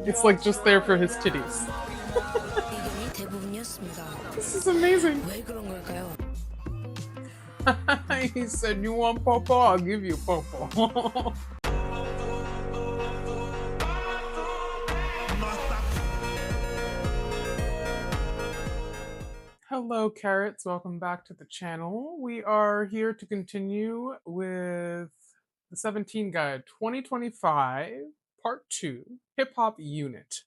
It's like just there for his titties. This is amazing. He said, "You want popo? I'll give you popo." Hello, carrots. Welcome back to the channel. We are here to continue with the 17 Guide 2025, Part 2, Hip Hop Unit.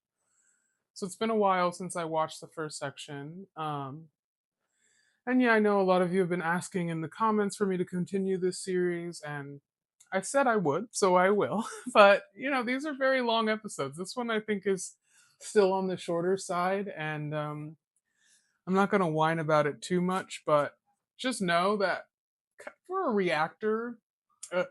So it's been a while since I watched the first section. And yeah, I know a lot of you have been asking in the comments for me to continue this series, and I said I would, so I will. But, these are very long episodes. This one I think is still on the shorter side, and I'm not going to whine about it too much, but just know that for a reactor, uh,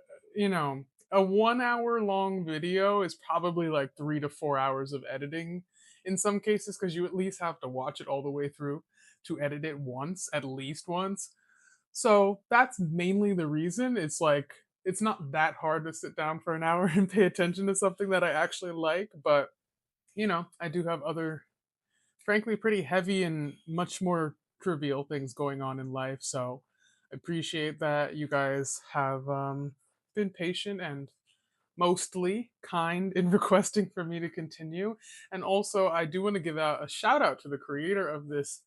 a 1 hour long video is probably like 3 to 4 hours of editing in some cases, because you at least have to watch it all the way through to edit it once, at least once. So that's mainly the reason. It's like, it's not that hard to sit down for an hour and pay attention to something that I actually like, but I do have other, frankly, pretty heavy and much more trivial things going on in life. So I appreciate that you guys have been patient and mostly kind in requesting for me to continue. And also, I do want to give out a shout out to the creator of this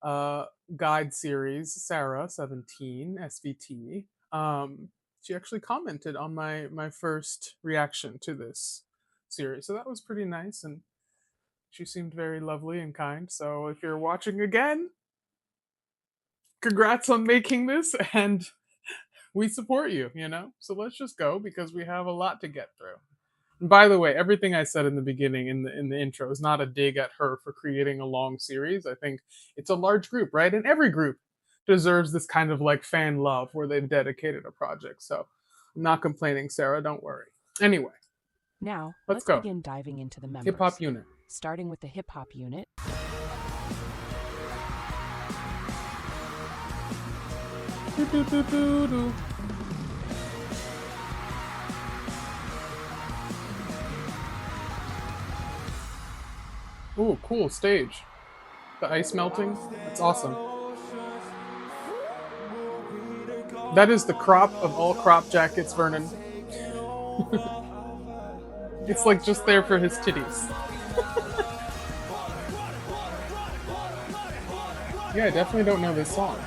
uh, guide series, Sarah17 SVT. She actually commented on my first reaction to this series, so that was pretty nice, and she seemed very lovely and kind. So if you're watching again, congrats on making this, and we support you, So let's just go, because we have a lot to get through. And by the way, everything I said in the beginning, in the intro, is not a dig at her for creating a long series. I think it's a large group, right? And every group deserves this kind of like fan love where they've dedicated a project. So I'm not complaining, Sarah, don't worry. Anyway, now let's go. Begin diving into the members. Hip Hop Unit. Starting with the Hip Hop Unit. Ooh, cool stage. The ice melting. That's awesome. That is the crop of all crop jackets, Vernon. It's like just there for his titties. Yeah, I definitely don't know this song.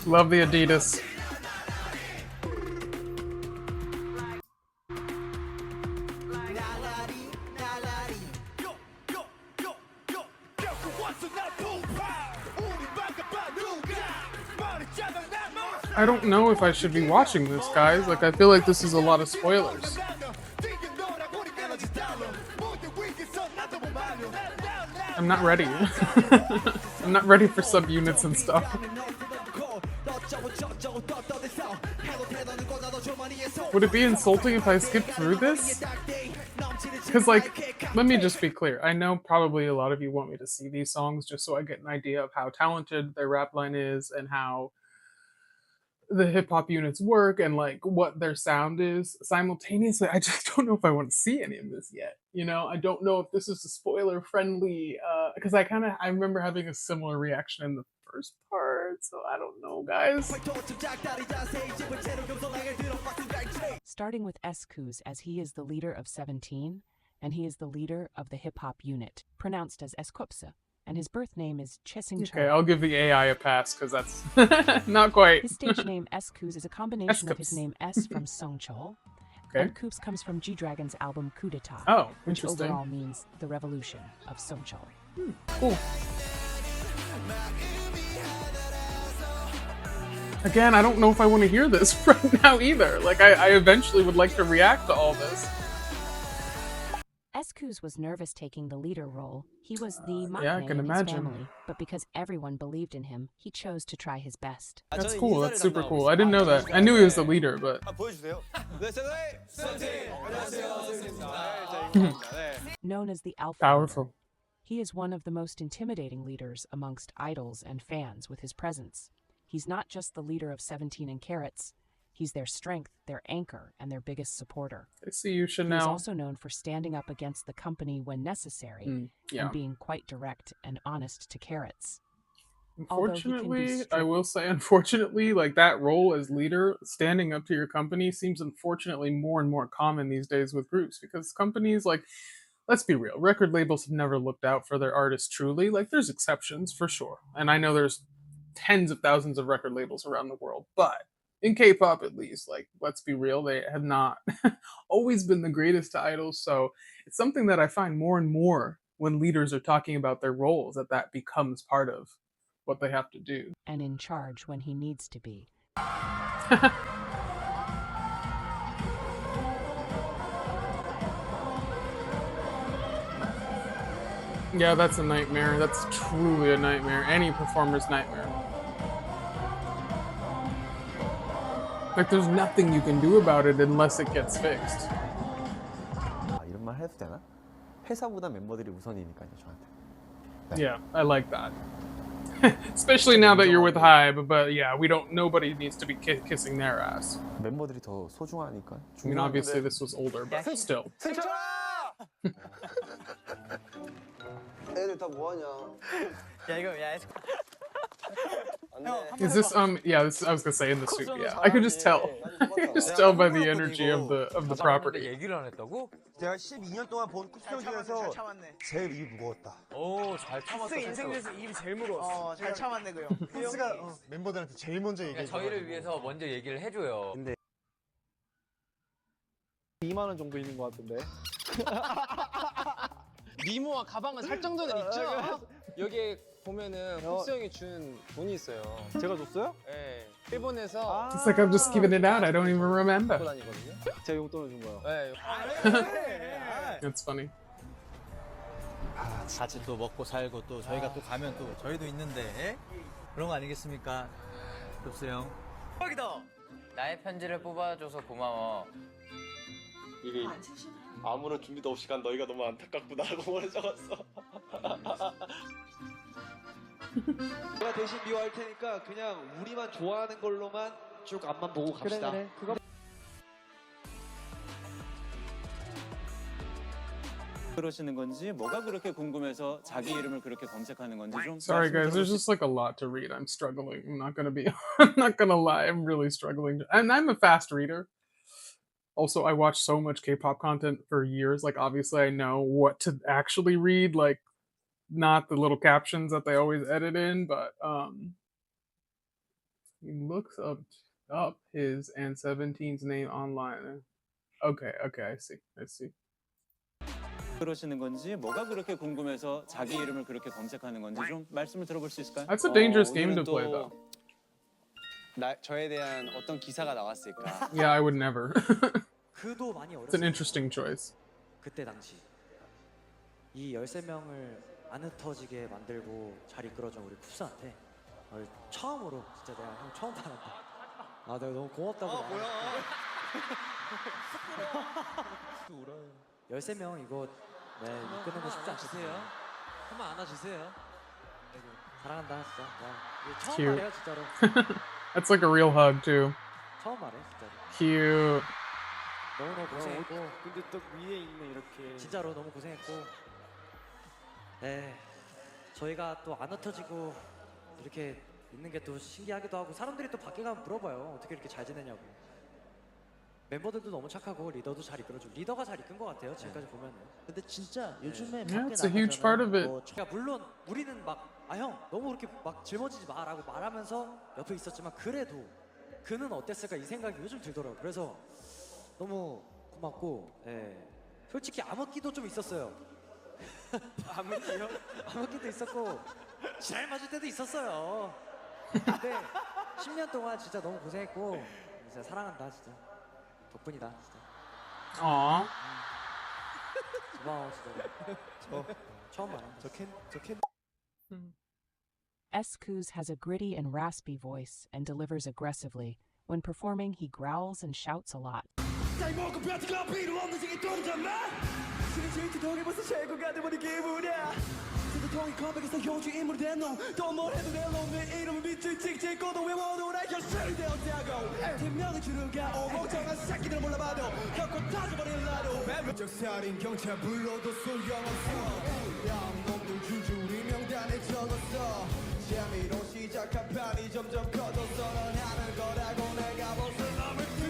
Love the Adidas. I don't know if I should be watching this, guys. Like, I feel like this is a lot of spoilers. I'm not ready. I'm not ready for subunits and stuff. Would it be insulting if I skipped through this? Because, like, let me just be clear. I know probably a lot of you want me to see these songs just so I get an idea of how talented their rap line is and how the hip hop units work and like what their sound is. Simultaneously, I just don't know if I want to see any of this yet. I don't know if this is a spoiler friendly, because I remember having a similar reaction in the first part, so I don't know, guys. Starting with Eskuz, as he is the leader of 17, and he is the leader of the hip hop unit, pronounced as Eskopse, and his birth name is Chesing. Okay, I'll give the AI a pass, because that's not quite. His stage name Eskuz is a combination of his name S from Songchol, and Koops comes from G-Dragon's album Coup d'etat, which overall means the revolution of Songchol. Cool. Again, I don't know if I want to hear this right now either. Like, I eventually would like to react to all this. Eskuz was nervous taking the leader role. He was the I can imagine. His family, but because everyone believed in him, he chose to try his best. That's cool. That's super cool. I didn't know that. I knew he was the leader, but... Known as the Alpha. Powerful. He is one of the most intimidating leaders amongst idols and fans with his presence. He's not just the leader of 17 and Carrots, he's their strength, their anchor, and their biggest supporter. I see you, Chanel. He's also known for standing up against the company when necessary and being quite direct and honest to Carrots. Unfortunately, I will say, unfortunately, like that role as leader, standing up to your company, seems unfortunately more and more common these days with groups because companies, like, let's be real, record labels have never looked out for their artists truly. Like, there's exceptions for sure. And I know there's tens of thousands of record labels around the world, but in K-pop at least, like, let's be real, they have not always been the greatest to idols. So it's something that I find more and more when leaders are talking about their roles, that becomes part of what they have to do. And in charge when he needs to be. Yeah, that's a nightmare. That's truly a nightmare. Any performer's nightmare. Like, there's nothing you can do about it unless it gets fixed. 이런 말 해도 되나? 회사보다 멤버들이 우선이니까요, 저한테. Yeah, I like that. Especially now that you're with Hybe, but yeah, nobody needs to be kissing their ass. 멤버들이 더 소중하니까. I mean, obviously this was older, but still. 애들 다 뭐하냐? 야 이거 야 Is this yeah, this I was gonna say in the suit, yeah. I could just tell. I could just tell by the energy of the property. 얘기를 안 했다고? 내가 12년 동안 본 쿱스형 중에서 제일 입이 무거웠다. 오잘 참았어. 인생 중에서 입이 제일 무거웠어. 잘 참았네 그 형. 쿱스가 멤버들한테 제일 먼저 얘기해. 저희를 위해서 먼저 얘기를 해줘요. 근데 2만 원 정도 있는 것 같은데. 미모와 가방은 살 정도는 있죠. 여기에 보면은 쿱스 형이 준 돈이 있어요. 제가 줬어요? 네. 일본에서 It's like I'm just giving it out. I don't even 갖고 remember. 다니거든요. 제가 용돈을 준 거요. 네. It's funny. 같이 또 먹고 살고 또 저희가 또 가면 또 저희도 있는데 그런 거 아니겠습니까? 쿱스 형. 대박이다. 나의 편지를 뽑아줘서 고마워. 이게 아무런 준비도 없이 간 너희가 너무 안타깝구나라고 뭐라 적었어. 내가 대신 미워할 테니까 그냥 우리만 좋아하는 걸로만 쭉 앞만 보고 갑시다. 그래. 그거 그러시는 건지 뭐가 그렇게 궁금해서 자기 이름을 그렇게 검색하는 건지 좀 Sorry guys, there's just like a lot to read. I'm struggling. I'm not gonna be I'm not gonna lie, I'm really struggling. And I'm a fast reader. Also, I watch so much K-pop content for years. Like, obviously, I know what to actually read, like, not the little captions that they always edit in, but he looks up his and 17's name online. Okay, I see. 그러시는 건지 뭐가 그렇게 궁금해서 자기 이름을 그렇게 검색하는 건지 좀 말씀을 들어볼 수 있을까요? That's a dangerous game to play, though. 저에 대한 어떤 기사가 나왔을까? Yeah, I would never. 그도 많이 It's an interesting choice. 그때 당시 이 13명을 안 흩어지게 만들고 잘 이끌어준 우리 쿱스한테 처음으로 진짜 내가 형 처음 봤는데 내가 너무 고맙다고. 뭐야? 13명 이거 이끄는 거 쉽지 않으세요? 한번 안아주세요. 사랑한다 진짜. 처음 Cute. 말해요 진짜로. That's like a real hug, too. 처음 말해 진짜로. Cute. 너무 고생했고. 근데 또 위에 있네 이렇게. 진짜로 너무 고생했고. 네, 저희가 또 안 흩어지고 이렇게 있는 게 또 신기하기도 하고 사람들이 또 밖에 가면 물어봐요. 어떻게 이렇게 잘 지내냐고. 멤버들도 너무 착하고 리더도 잘 이끌어주고 리더가 잘 이끈 것 같아요. 지금까지 보면은. 근데 진짜 요즘에 Yeah, it's a huge part of it. 그러니까 물론 우리는 막 형 너무 그렇게 막 짊어지지 마라고 말하면서 옆에 있었지만 그래도 그는 어땠을까 이 생각이 요즘 들더라고요. 그래서 너무 고맙고, 솔직히 암흑기도 좀 있었어요. 암흑기요? 암흑기도 있었고 잘 맞을 때도 있었어요. 근데 10년 동안 진짜 너무 고생했고 진짜 사랑한다 진짜. 덕분이다 진짜. Aw. 고마워 진짜. 처음 봐요. 저 캔. S.Coups has a gritty and raspy voice and delivers aggressively. When performing, he growls and shouts a lot.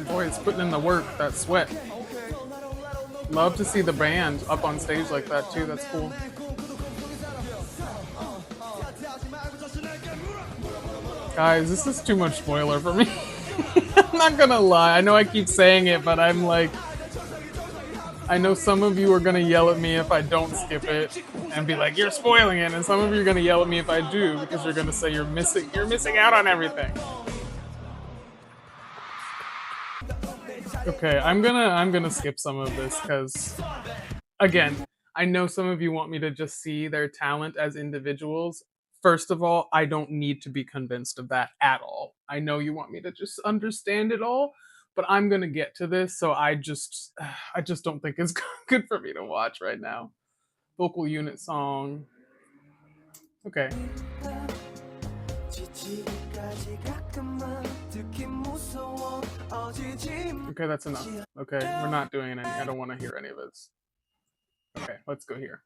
Boy, it's putting in the work, that sweat. Love to see the band up on stage like that too, that's cool. Guys, this is too much spoiler for me. I'm not gonna lie, I know I keep saying it, but I'm like, I know some of you are gonna yell at me if I don't skip it and be like, you're spoiling it, and some of you are gonna yell at me if I do because you're gonna say you're missing out on everything. Okay, I'm gonna skip some of this because, again, I know some of you want me to just see their talent as individuals. First of all, I don't need to be convinced of that at all. I know you want me to just understand it all, but I'm gonna get to this, so I just don't think it's good for me to watch right now. Vocal unit song. Okay. Okay, that's enough. Okay, we're not doing any. I don't want to hear any of this. Okay, let's go here.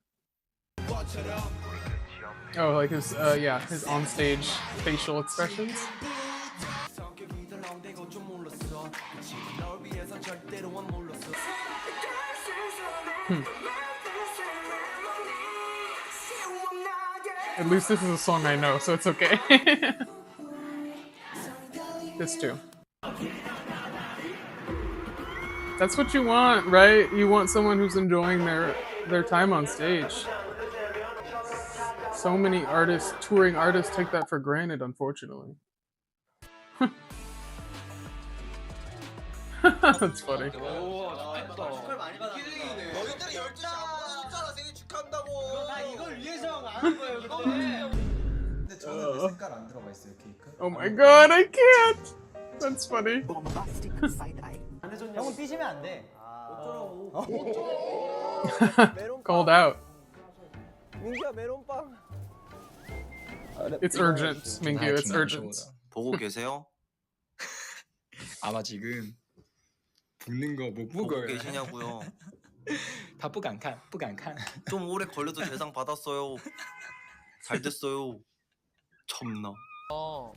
Oh, like his, yeah, his onstage facial expressions. At least this is a song I know, so it's okay. This too. That's what you want, right? You want someone who's enjoying their time on stage. So many artists, touring artists, take that for granted, unfortunately. That's funny. Oh my god, I can't! That's funny. Called out. It's urgent, Mingyu, it's urgent. 보고 계세요? 아마 지금 붙는 거 못 보고 보고 계시냐고요? 다不敢看, 不敢看. 좀 오래 걸려도 대상 받았어요. 잘 됐어요. 참나.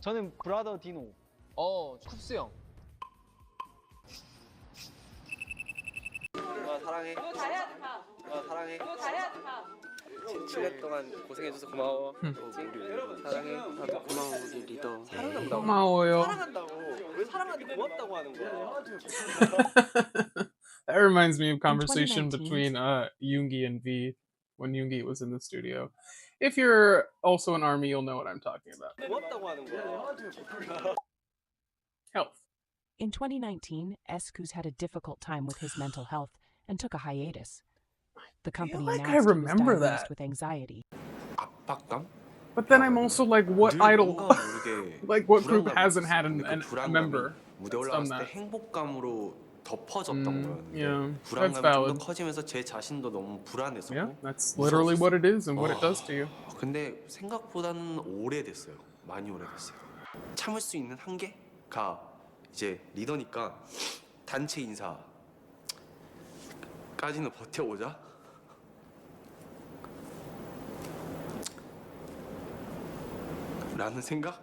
저는 브라더 디노. 쿱스 형. 사랑해. 너 잘해야지 가. 사랑해. 너 잘해야지 가. 7년 동안 고생해줘서 고마워. 사랑해. 나도 고마워 우리 리더. 사랑한다고. 고마워요. 사랑한다고. 왜 사랑하는데 고맙다고 하는 거야? That reminds me of conversation between Yoongi and V when Yoongi was in the studio. If you're also an ARMY, you'll know what I'm talking about. 고맙다고 하는 거야. Health. In 2019, Escus had a difficult time with his mental health and took a hiatus. The company announced he was diagnosed with anxiety. But then I'm also like, what idol, like what group hasn't had a member that's done that? Yeah, that's valid. 커지면서 제 자신도 너무 불안해서. Yeah, that's literally what it is and what it does to you. 근데 생각보다는 오래됐어요. 많이 오래됐어요. 참을 수 있는 한계가 이제 리더니까 단체 인사까지는 버텨보자. 라는 생각?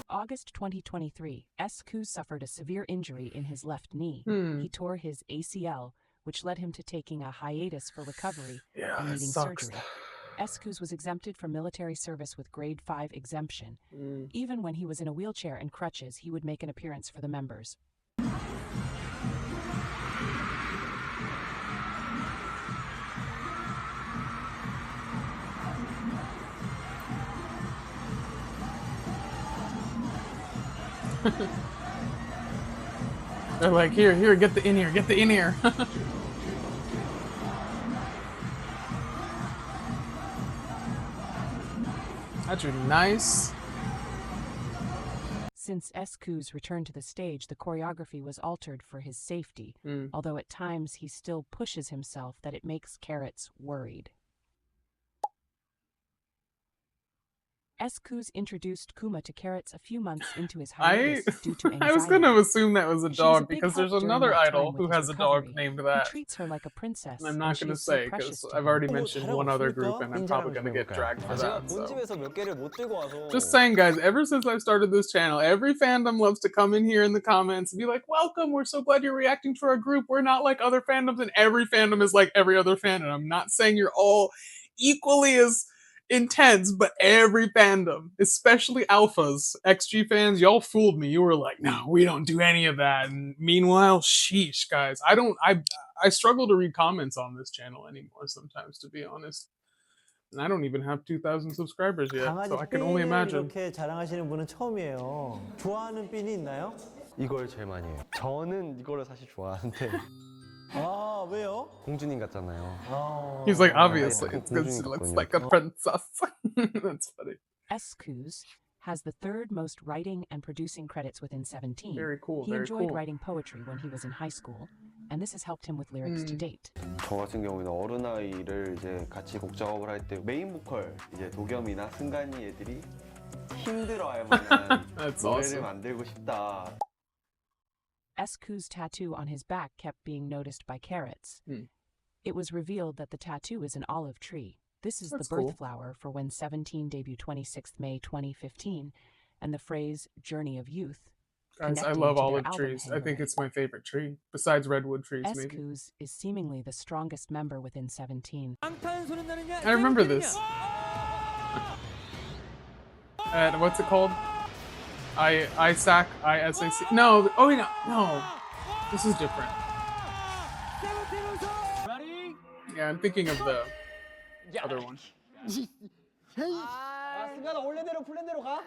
August 2023, Escus suffered a severe injury in his left knee. He tore his ACL, which led him to taking a hiatus for recovery and needing surgery. Escus was exempted from military service with grade 5 exemption. Even when he was in a wheelchair and crutches, he would make an appearance for the members. They're like, here, get the in-ear, get the in-ear. That's really nice. Since SQ's return to the stage, the choreography was altered for his safety, although at times he still pushes himself that it makes Carrots worried. SQ's introduced Kuma to Carrots a few months into his hiatus due to anxiety. I was going to assume that was a dog because there's help during another that idol time who with has his a dog recovery. named He that. treats her like a princess, And I'm not she going to is so say precious because to I've him. already mentioned one other group and I'm probably going to get dragged for that. So. 본집에서 몇 개를 못 들고 와서. Just saying, guys, ever since I've started this channel, every fandom loves to come in here in the comments and be like, welcome, we're so glad you're reacting to our group. We're not like other fandoms, and every fandom is like every other fandom. I'm not saying you're all equally as intense, but every fandom, especially alphas, XG fans, y'all fooled me. You were like, no, we don't do any of that. And meanwhile, sheesh, guys, I struggle to read comments on this channel anymore sometimes, to be honest. And I don't even have 2,000 subscribers yet, so I can only imagine. 이렇게 자랑하시는 분은 처음이에요. 좋아하는 핀이 있나요? 이걸 제일 많이 해요. 저는 이거를 사실 좋아하는데. 아, 왜요? 공주님 같잖아요. He's like, obviously, it's because she looks like a princess. That's funny. SQ's has the third most writing and producing credits within 17. Very cool, He very enjoyed cool. writing poetry when he was in high school, and this has helped him with lyrics to date. 저 같은 경우에는 어른아이를 이제 같이 곡 작업을 할 때 메인 보컬 이제 도겸이나 승관이 애들이 힘들어할 만한 That's 노래를 awesome. 만들고 싶다. SQ's tattoo on his back kept being noticed by Carrots. It was revealed that the tattoo is an olive tree. This is That's the birth cool. flower for when 17 debuted 26th May 2015, and the phrase Journey of Youth. Guys, I connecting love to their olive album trees. I hangover. think it's my favorite tree, besides redwood trees, maybe. SQ's is seemingly the strongest member within 17. I remember this. And what's it called? ISAC. No, oh no, no. This is different. Yeah, I'm thinking of the other one. 승관아 원래대로 플랜대로 가?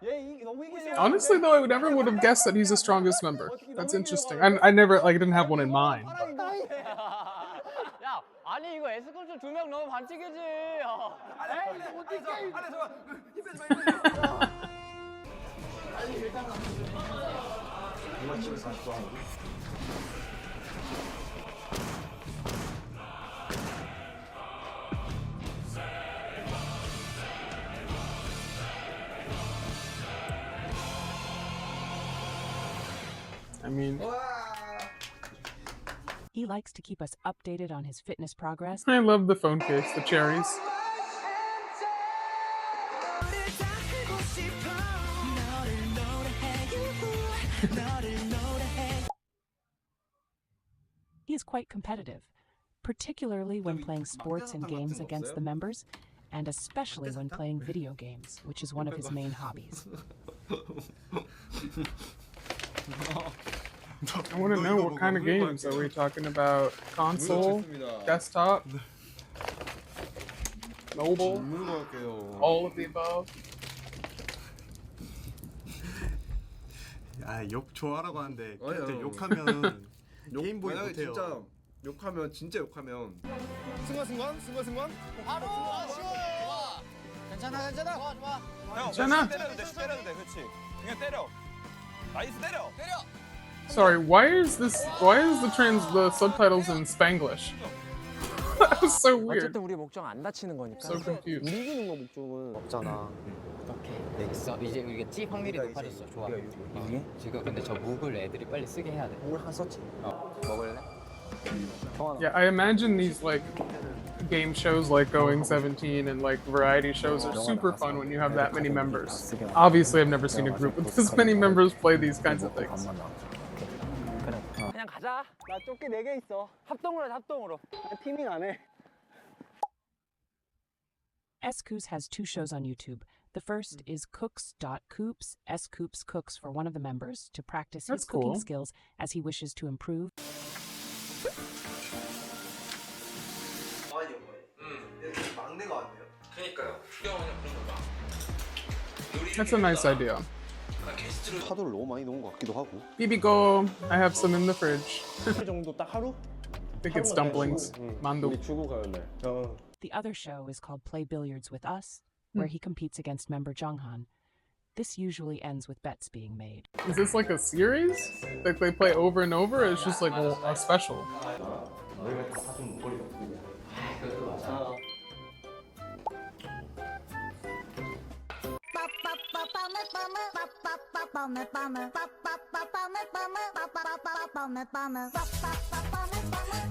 얘 너무 이기지. Honestly, though, I never would have guessed that he's the strongest member. That's interesting. I never, like, didn't have one in mind. But. 야, 아니 이거 S컵 2명 너무 반칙이지. I mean, He likes to keep us updated on his fitness progress. I love the phone case, the cherries. He is quite competitive, particularly when playing sports and games against the members, and especially when playing video games, which is one of his main hobbies. I want to know what kind of games are we talking about? Console, desktop, mobile, all of the above. 아, 욕 좋아하라고 하는데 근데 욕하면 게임보이 만약에 못해요. 진짜 욕하면 진짜 욕하면 승관 바로 좋아. 괜찮아. 좋아. 괜찮아. 때려도 돼 그렇지 그냥 때려 나이스 때려 Sorry, why is the subtitles in Spanglish? That was so weird. 어쨌든 우리 목적 안 다치는 거니까. So confused. 우리 이기는 거 목적은 없잖아. 오케이 됐어. 이제 우리가 찌 확률이 높아졌어. 좋아. 이게 지금 근데 저 묵을 애들이 빨리 쓰게 해야 돼. 물 하나 썼지. 먹을래? Yeah, I imagine these like game shows like Going 17 and like variety shows are super fun when you have that many members. Obviously, I've never seen a group with this many members play these kinds of things. 그냥 가자. 나 조끼 4개 있어. 합동으로 해, 합동으로. 팀이 안 해. SQ's has 2 shows on YouTube. The first is cooks.coops. Scoops cooks for one of the members to practice his That's cooking cool. skills as he wishes to improve. 막내가 왔네요. 그니까요. 그냥 그런 거 봐. That's a nice idea. 파도를 너무 많이 넣은 것 같기도 하고. Bibigo, I have some in the fridge. 정도 딱 하루? I think it's dumplings. Mandu. 주고 가는 날. The other show is called Play Billiards with Us, where he competes against member Jonghan. This usually ends with bets being made. Is this like a series that they play over and over? Or it's just like a special.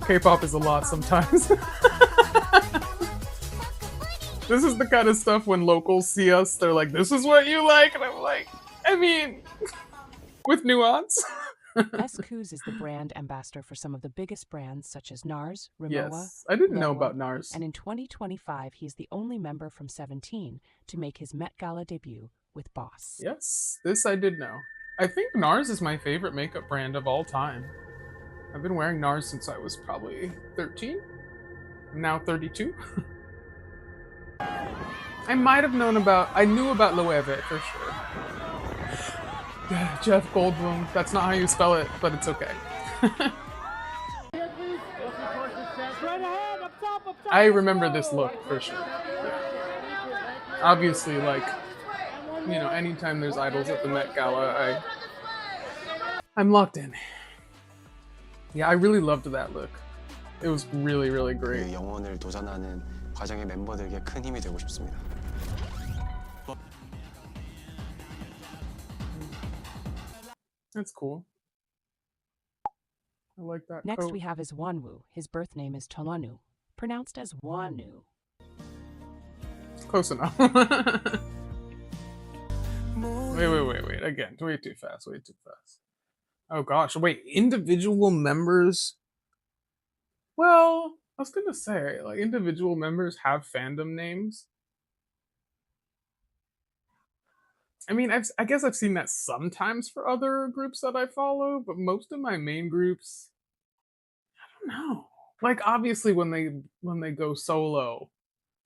K-pop is a lot sometimes. This is the kind of stuff when locals see us, they're like, this is what you like? And I'm like, I mean, with nuance. S.Coups is the brand ambassador for some of the biggest brands such as NARS, Rimowa, Yes, I didn't know Noire, about NARS. And in 2025, he is the only member from 17 to make his Met Gala debut with Boss. Yes, this I did know. I think NARS is my favorite makeup brand of all time. I've been wearing NARS since I was probably 13. I'm now 32. I might have known about, I knew about Loewe for sure. Jeff Goldblum, that's not how you spell it, but it's okay. I remember this look for sure. Yeah. Obviously, like, you know, anytime there's idols at the Met Gala, I'm locked in. Yeah, I really loved that look. It was really, really great. 영혼을 도전하는 과정의 멤버들에게 큰 힘이 되고 싶습니다. That's cool. I like that. Next coat. we have is Wonwoo. His birth name is Tolonu, pronounced as Wonu. Close enough. Wait. Again, way too fast. Oh gosh, wait, individual members? Well, I was gonna say, like, individual members have fandom names. I mean, I guess I've seen that sometimes for other groups that I follow, but most of my main groups, I don't know. Like, obviously, when they go solo,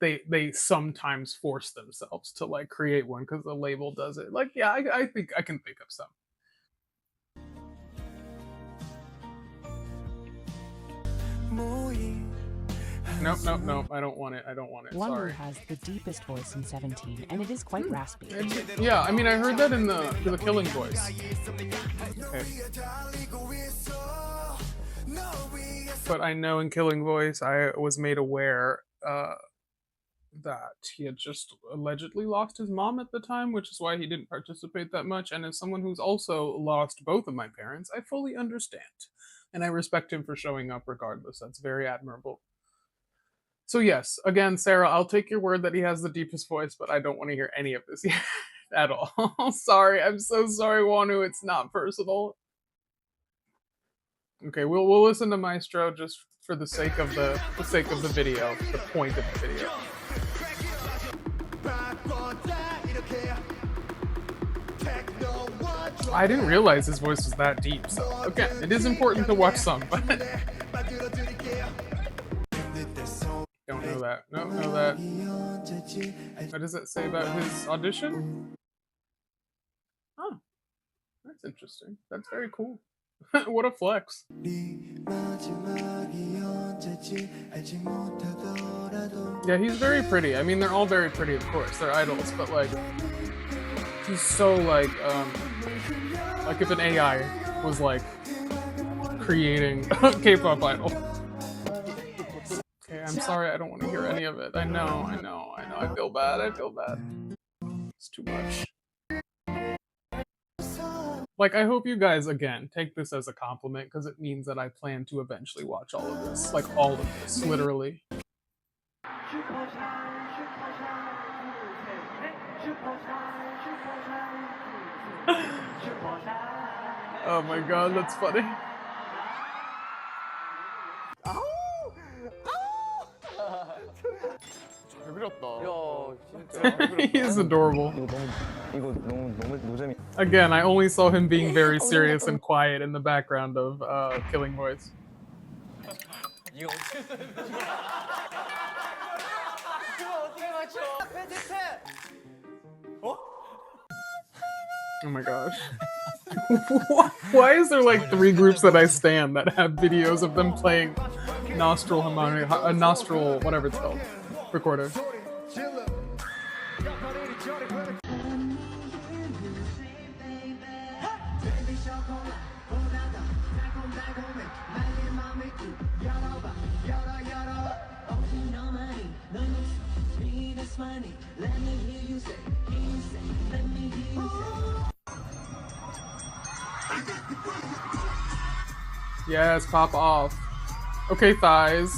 they sometimes force themselves to like create one because the label does it. Like, yeah, I think I can think of some. Nope. I don't want it. Wonwoo Sorry. has the deepest voice in 17, and it is quite raspy. Yeah, I mean, I heard that in the Killing Voice. Okay. But I know in Killing Voice, I was made aware that he had just allegedly lost his mom at the time, which is why he didn't participate that much. And as someone who's also lost both of my parents, I fully understand. And I respect him for showing up regardless. That's very admirable. So yes, again, Sarah, I'll take your word that he has the deepest voice, but I don't want to hear any of this at all. Sorry, I'm so sorry, Wonu. It's not personal. Okay, we'll listen to Maestro just for the sake of the video, the point of the video. I didn't realize his voice was that deep, so again, it is important to watch some, but don't know that. Nope, know that. What does it say about his audition? Oh, that's interesting. That's very cool. What a flex. Yeah, he's very pretty. I mean, they're all very pretty, of course. They're idols, but like, he's so like if an AI was like creating a K-pop idol. Okay, I'm sorry, I don't want to hear any of it. I know. I feel bad. It's too much. Like, I hope you guys, again, take this as a compliment, because it means that I plan to eventually watch all of this. Like, all of this, literally. Oh my god, that's funny. He is adorable. Again, I only saw him being very serious and quiet in the background of Killing Voice. Oh my gosh. Why is there like 3 groups that I stan that have videos of them playing nostril harmonica, nostril, whatever it's called, recorder? Yes, pop off. Okay, thighs.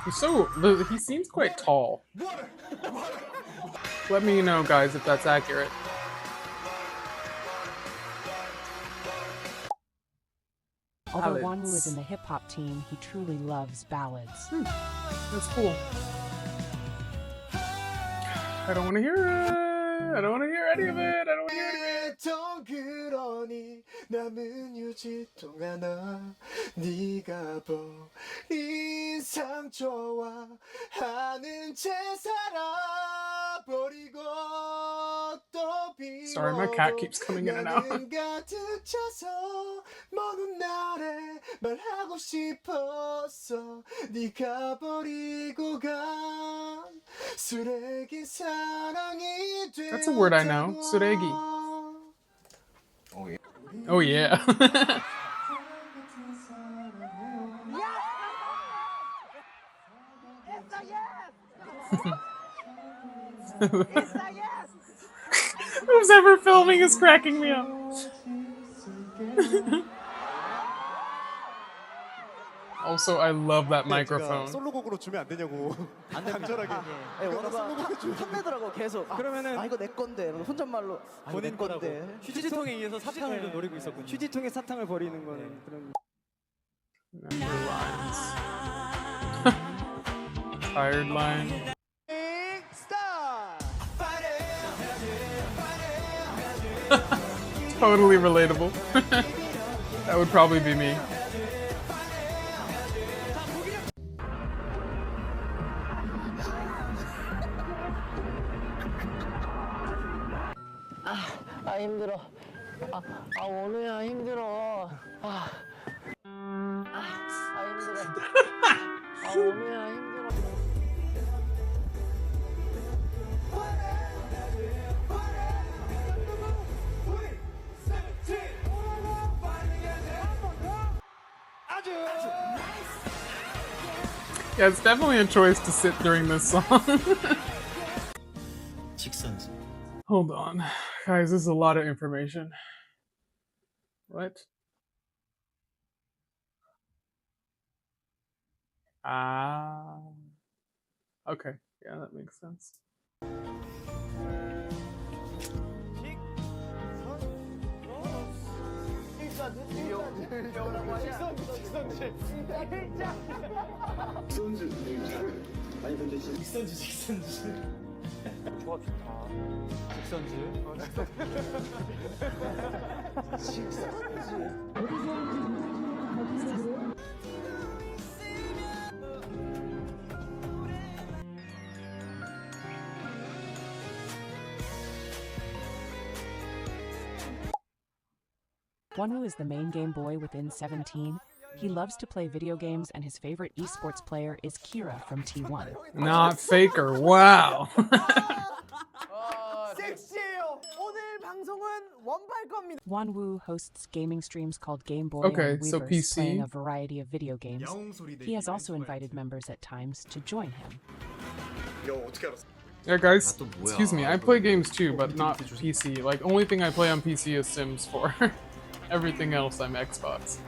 He seems quite tall. Let me know, guys, if that's accurate. Although Wanwoo is in the hip-hop team, he truly loves ballads. That's cool. I don't want to hear it. I don't want to hear any of it. I don't want to hear any of it. 그러니 남은 유지통 하나 네가 버린 상처와 하는 채 살아버리고 또 Sorry, my cat keeps coming in and out. 나는 가득 차서 먼 날에 말하고 싶었어 네가 버리고 간 쓰레기 사랑이 돼. That's a word I know. Suregi. Oh yeah. Who's ever filming is cracking me up. Also, I love that microphone. 솔로곡으로 주면 안 되냐고. 간절하게. 원우가 탐내더라고 계속. 그러면은 이거 내 건데. 혼잣말로 본인 건데. 휴지통에 의해서 사탕을 좀 노리고 있었군요. 휴지통에 사탕을 버리는 거는 그런. Tired line. Totally relatable. That would probably be me. 아 힘들어. 원우야 힘들어. 힘들어. 원우야 힘들어. Yeah, it's definitely a choice to sit during this song. Hold on. Guys, this is a lot of information. What? Okay. Yeah, that makes sense. 조합 좋다. Wanwoo is the main game boy within 17. He loves to play video games, and his favorite esports player is Kira from T1. Not Faker. Wow. 섹시해요. 오늘 방송은 원발 겁니다. Wanwoo hosts gaming streams called Game Boy Okay, on so Weverse, PC. playing a variety of video games. He has also invited members at times to join him. Yeah, guys, excuse me, I play games too, but not PC. Like, only thing I play on PC is Sims 4. Everything else, I'm Xbox.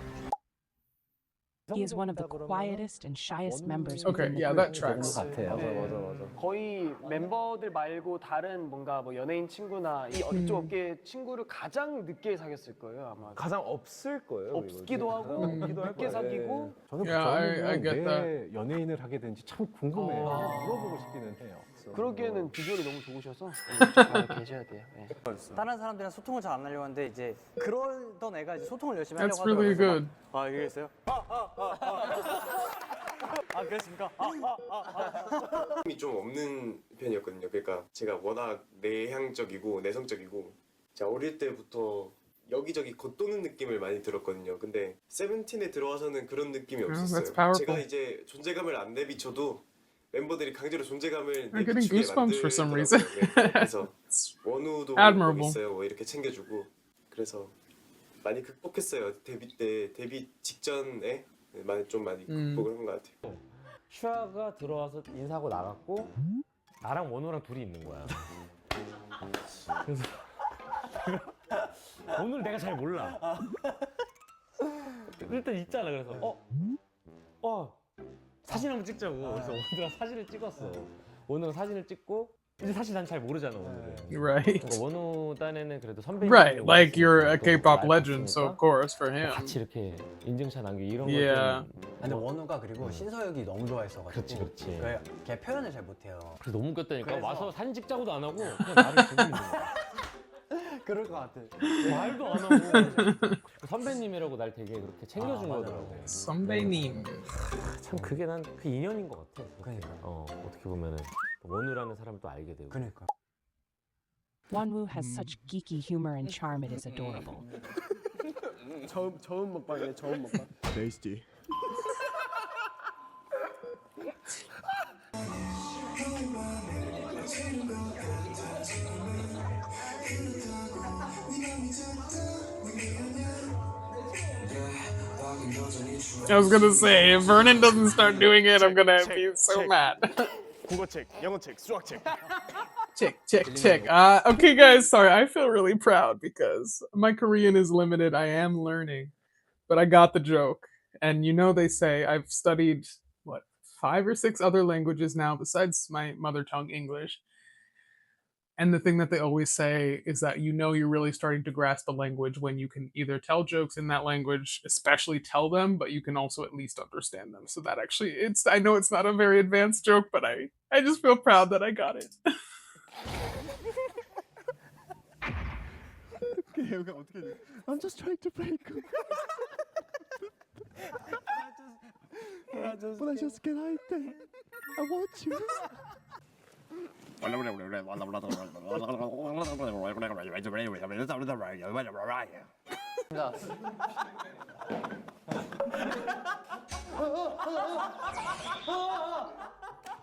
He is one of the quietest and shyest members. Okay, yeah, that tracks. 거의 멤버들 말고 다른 뭔가 뭐 연예인 친구나 이쪽 업계 친구를 가장 늦게 사귀었을 거예요 아마. 가장 없을 거예요. 없기도 하고 늦게 사귀고. 저는 I get that. 왜 연예인을 하게 된지 참 궁금해요. 물어보고 싶기는 해요. 그러기에는 비주얼이 너무 좋으셔서 계셔야 돼요. 다른 사람들이랑 소통을 잘 안 하려고 하는데 이제 그러던 애가 이제 소통을 열심히 That's 하려고 really 하더라고요. good. 이게 있어요? 그렇습니까? 힘이 좀 없는 편이었거든요. 그러니까 제가 워낙 내향적이고 내성적이고 제가 어릴 때부터 여기저기 겉도는 느낌을 많이 들었거든요. 근데 세븐틴에 들어와서는 그런 느낌이 없었어요. that's powerful. 제가 이제 존재감을 안 내비쳐도 멤버들이 강제로 존재감을 I'm getting 내비치게 goosebumps for some reason. 만들더라고요. 그래서 원우도 뭐 Admirable. 있어요. 뭐 이렇게 챙겨주고 그래서 많이 극복했어요. 데뷔 직전에 많이 극복을 한 것 같아요. 슈아가 들어와서 인사하고 나갔고 나랑 원호랑 둘이 있는 거야. 그래서 오늘 내가 잘 몰라. 일단 있잖아. 그래서 사진 한번 찍자고. 그래서 원호랑 사진을 찍었어. 원호랑 사진을 찍고 이제 사실 난 잘 모르잖아 원호를. Right. 그러니까 원호 딴에는 그래도 선배님. Right, like you're a K-pop legend, so of course for him. 같이 이렇게 인증샷 남기 이런 거. Yeah. 근데 원호가 그리고 신서혁이 너무 좋아했어가지고. 그렇지. 걔 표현을 잘 못해요. 그래서 너무 웃겼다니까. 와서 사진 찍자고도 안 하고 그냥 나를 보고 있는 거야. 그럴 것 같아. 말도 안 하고. 선배님이라고 날 되게 그렇게 챙겨준 거더라고. 선배님. 참 그게 난 그 인연인 것 같아. 그러니까. 어떻게 보면은 원우라는 사람을 또 알게 되고. 그러니까. Wonwoo has such geeky humor and charm, it is adorable. 처음 먹방이네, 처음 먹방. Tasty. I was gonna say, if Vernon doesn't start doing it, I'm gonna be so mad. 국어책, 영어책, 수학책. Check. Okay, guys, sorry. I feel really proud because my Korean is limited. I am learning, but I got the joke. And you know, they say I've studied, 5 or 6 other languages now besides my mother tongue, English. And the thing that they always say is that you know you're really starting to grasp the language when you can either tell jokes in that language, especially tell them, but you can also at least understand them. So that actually, I know it's not a very advanced joke, but I just feel proud that I got it. I'm just trying to break. But I just can't hide that. I want you.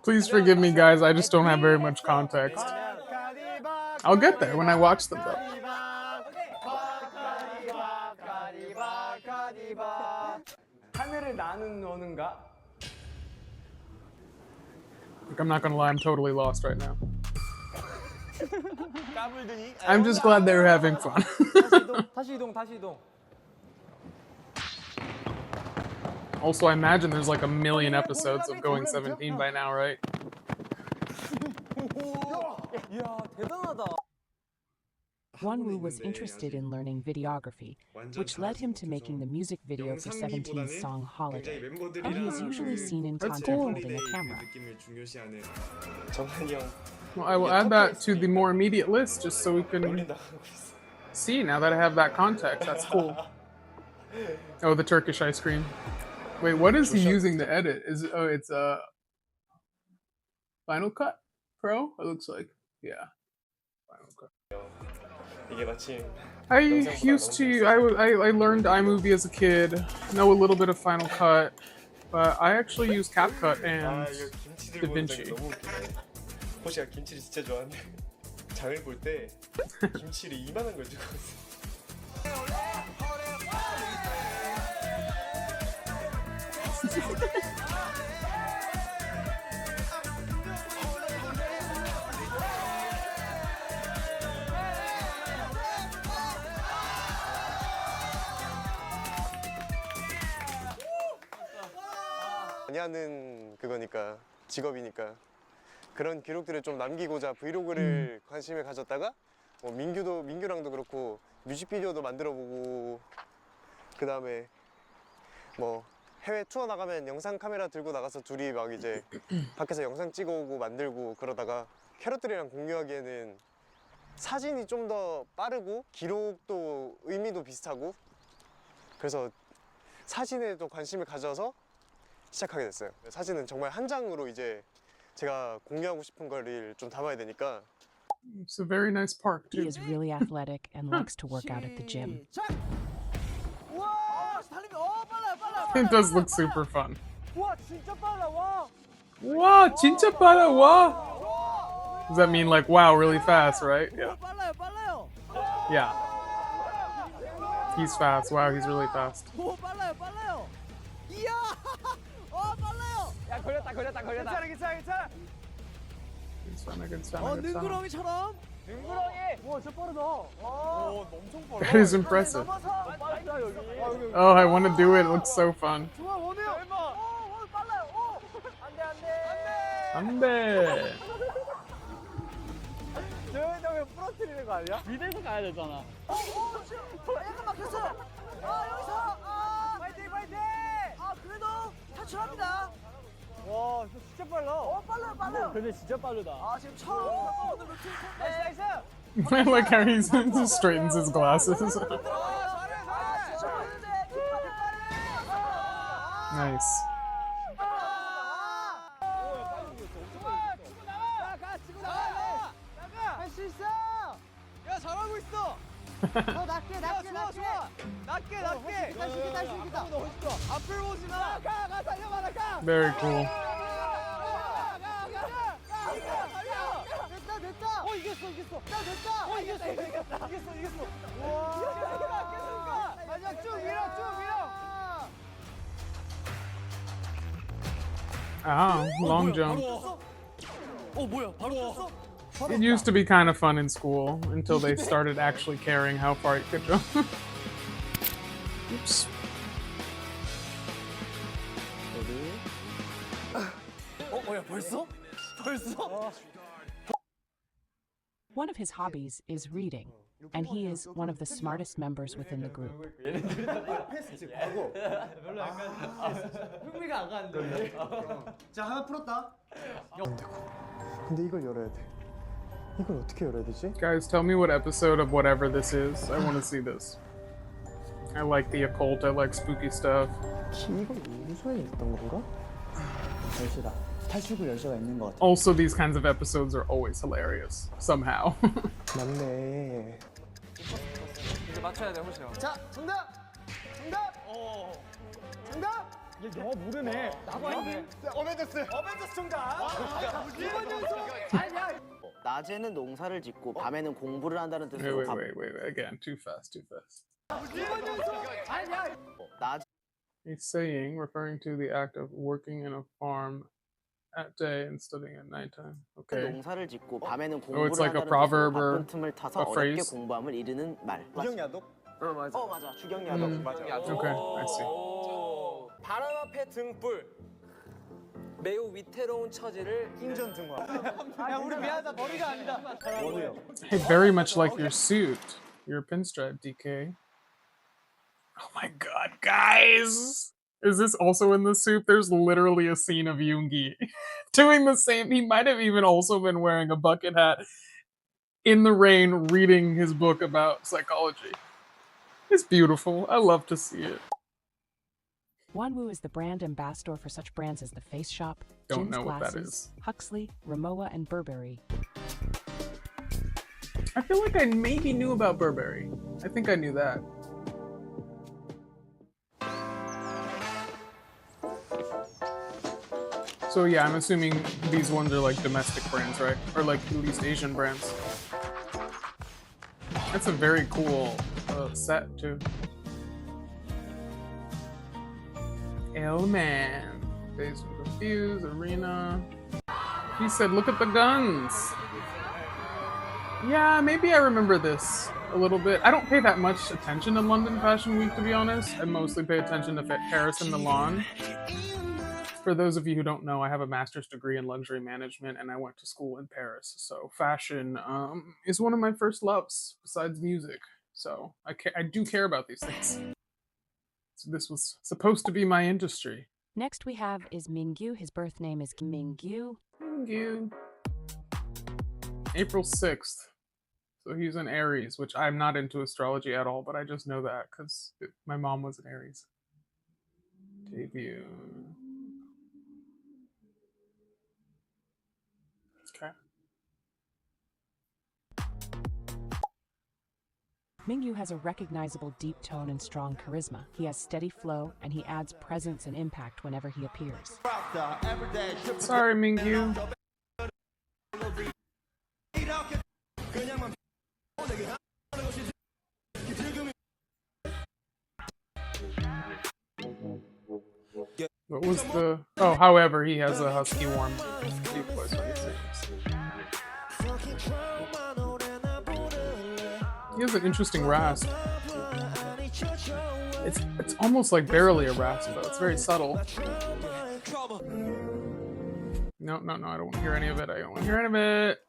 Please forgive me, guys. I just don't have very much context. I'll get there when I watch them, though. 하늘을 나는 너는가? Like, I'm not gonna lie, I'm totally lost right now. I'm just glad they were having fun. 다시 이동. Also, I imagine there's like a million episodes of Going 17 by now, right? 이야, 대단하다. Wonwoo was interested in learning videography, which led him to making the music video for 17's song Holiday, and he is usually seen in content holding a camera. Well, I will add that to the more immediate list just so we can see now that I have that context. That's cool. Oh, the Turkish ice cream. Wait, what is he using to edit? It's a Final Cut Pro? It looks like. Yeah. Final Cut. I learned iMovie as a kid, know a little bit of Final Cut, but I actually use CapCut and DaVinci. 호시가 김치를 진짜 좋아하는데 장을 볼 때 김치를 이만한 걸 들고 왔어. 많이 하는 그거니까 직업이니까 그런 기록들을 좀 남기고자 브이로그를 관심을 가졌다가 민규랑도 그렇고 뮤직비디오도 만들어보고 그 다음에 뭐 해외 투어 나가면 영상 카메라 들고 나가서 둘이 막 이제 밖에서 영상 찍어오고 만들고 그러다가 캐럿들이랑 공유하기에는 사진이 좀 더 빠르고 기록도 의미도 비슷하고 그래서 사진에 또 관심을 가져서 시작하게 됐어요. 사진은 정말 한 장으로 이제 제가 공유하고 싶은 거를 좀 담아야 되니까. It's a very nice park too. He is really athletic and likes to work out at the gym. It does look super fun. 와, 진짜 빨라. 와. Wow, 진짜 빨라. Wow. Does that mean like wow, really fast, right? Yeah. 빨라요. Yeah. He's fast. Wow, he's really fast. 오 빨라요 빨라요. 이야. 빨라요. 야 걸렸다. 괜찮아. Good sound. 능구렁이처럼. 능구렁이. 와 진짜 빠르다. 엄청 빨라. That is impressive. 빨라 여기. Oh, I want to do it. It looks so fun. 좋아 원우야. 빨라요. 안 돼. 안돼. 저왜 부러뜨리는 거 아니야? 위에서 가야 되잖아. 약간 막혔어. 여기서. 파이팅. 그래도 탈출합니다. 와 진짜 빨라. 빨라요. 근데 진짜 빠르다. 지금 처음 바꿔보는 루틴. 나이스. I like how he straightens his glasses. Nice. 할수 있어. 야 잘하고 있어. 더 낮게. 이기다. 앞을 보지 마. 가 달려봐 가. Very cool. 됐다. 이겼어. 됐다. 이겼어. 와. 마지막 쭉 밀어. Ah, long jump. 뭐야? 바로 떴어? It used to be kind of fun in school until they started actually caring how far you could jump. Oops. 뭐야 벌써? One of his hobbies is reading, and he is one of the smartest members within the group. 흥미가 안 가는데. 자 하나 풀었다. 근데 이걸 열어야 돼. 이걸 어떻게 열어야 되지? Guys, tell me what episode of whatever this is. I want to see this. I like the occult. I like spooky stuff. 이걸 우주선에 있던 건가? 열쇠다. 탈출구 열쇠가 있는 것 같아. Also, these kinds of episodes are always hilarious somehow. 맞네. 이제 맞춰야 돼 호시야. 자 정답. 정답. 얘 영어 모르네. 나도 아닌데. 어벤져스 정답. 이번 연속. 아니야. 낮에는 농사를 짓고 밤에는 공부를 한다는 뜻으로 Wait. Again, too fast. 이번 연속. 아니야. He's saying, referring to the act of working in a farm at day and studying at nighttime. Okay. 농사를 짓고 밤에는 Oh, 공부를 it's like a 한다는 proverb 뜻으로 or 바쁜 틈을 타서 a 어렵게 phrase. 공부함을 이르는 말. 주경야독? 맞아. 주경야독. 맞아. Okay, I see. 바람 앞에 등불. 매우 위태로운 처지를 인전 등화. 야 우리 미안하다 머리가 아니다. Hey, very much like your suit. Your pinstripe, DK. Oh my god, guys! Is this also in the soup? There's literally a scene of Yoongi doing the same. He might have even also been wearing a bucket hat in the rain reading his book about psychology. It's beautiful. I love to see it. Wanwoo is the brand ambassador for such brands as The Face Shop, Don't Jin's know what that Glasses, is. Huxley, Ramoa, and Burberry. I feel like I maybe knew about Burberry. I think I knew that. So yeah, I'm assuming these ones are like domestic brands, right? Or like at least Asian brands. That's a very cool set too. L-Man, Days of Confused, Arena. He said, look at the guns. Yeah, maybe I remember this a little bit. I don't pay that much attention to London Fashion Week, to be honest. I mostly pay attention to Paris and Milan. For those of you who don't know, I have a master's degree in luxury management and I went to school in Paris. So fashion is one of my first loves besides music. So I do care about these things. So this was supposed to be my industry. Next we have is Mingyu. His birth name is Mingyu. Mingyu. April 6th. So he's an Aries, which I'm not into astrology at all, but I just know that because my mom was an Aries. Debut. Okay. Mingyu has a recognizable deep tone and strong charisma. He has steady flow, and he adds presence and impact whenever he appears. Sorry, Mingyu. What was the? Oh, however, he has a husky, warm, deep voice when he sings. He has an interesting rasp. It's almost like barely a rasp though. It's very subtle. No, I don't want to hear any of it. I don't want to hear any of it.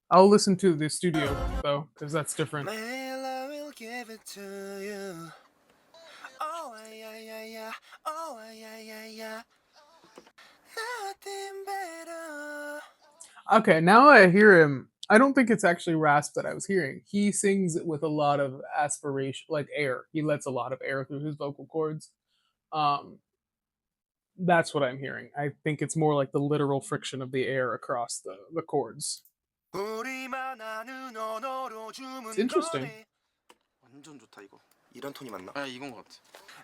I'll listen to the studio though, because that's different. Okay, now I hear him. I don't think it's actually rasp that I was hearing. He sings it with a lot of aspiration, like air. He lets a lot of air through his vocal cords. That's what I'm hearing. I think it's more like the literal friction of the air across the chords. It's interesting. 완전 좋다 이거. 이런 톤이 맞나? 아 이건 것 같아.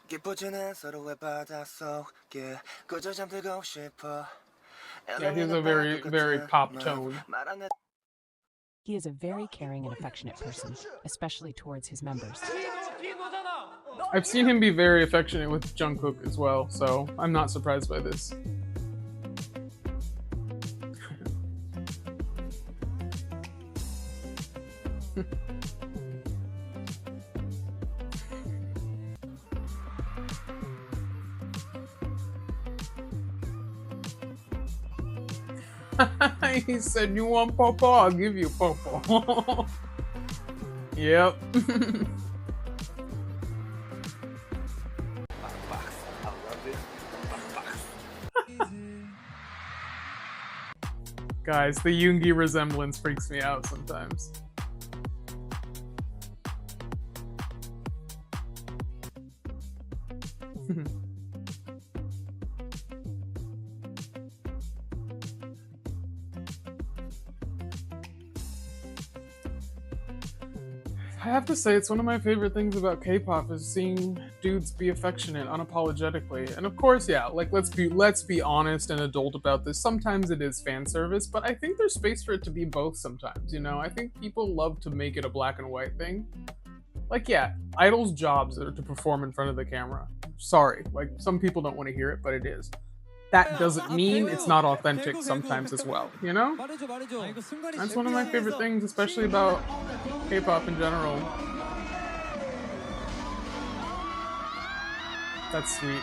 깊어지는 서로의 바닷속에 그저 잠들고 싶어. Yeah, he has a very, very pop tone. He is a very caring and affectionate person, especially towards his members. I've seen him be very affectionate with Jungkook as well, so I'm not surprised by this. He said, "You want pawpaw? I'll give you pawpaw." Yep. Guys, the Yoongi resemblance freaks me out sometimes. I have to say, it's one of my favorite things about K-pop is seeing dudes be affectionate unapologetically. And of course, yeah, like let's be honest and adult about this. Sometimes it is fan service, but I think there's space for it to be both sometimes, you know? I think people love to make it a black and white thing. Like, yeah, idols' jobs are to perform in front of the camera. Sorry, like some people don't want to hear it, but it is. That doesn't mean it's not authentic sometimes as well, you know? That's one of my favorite things, especially about K-pop in general. That's sweet.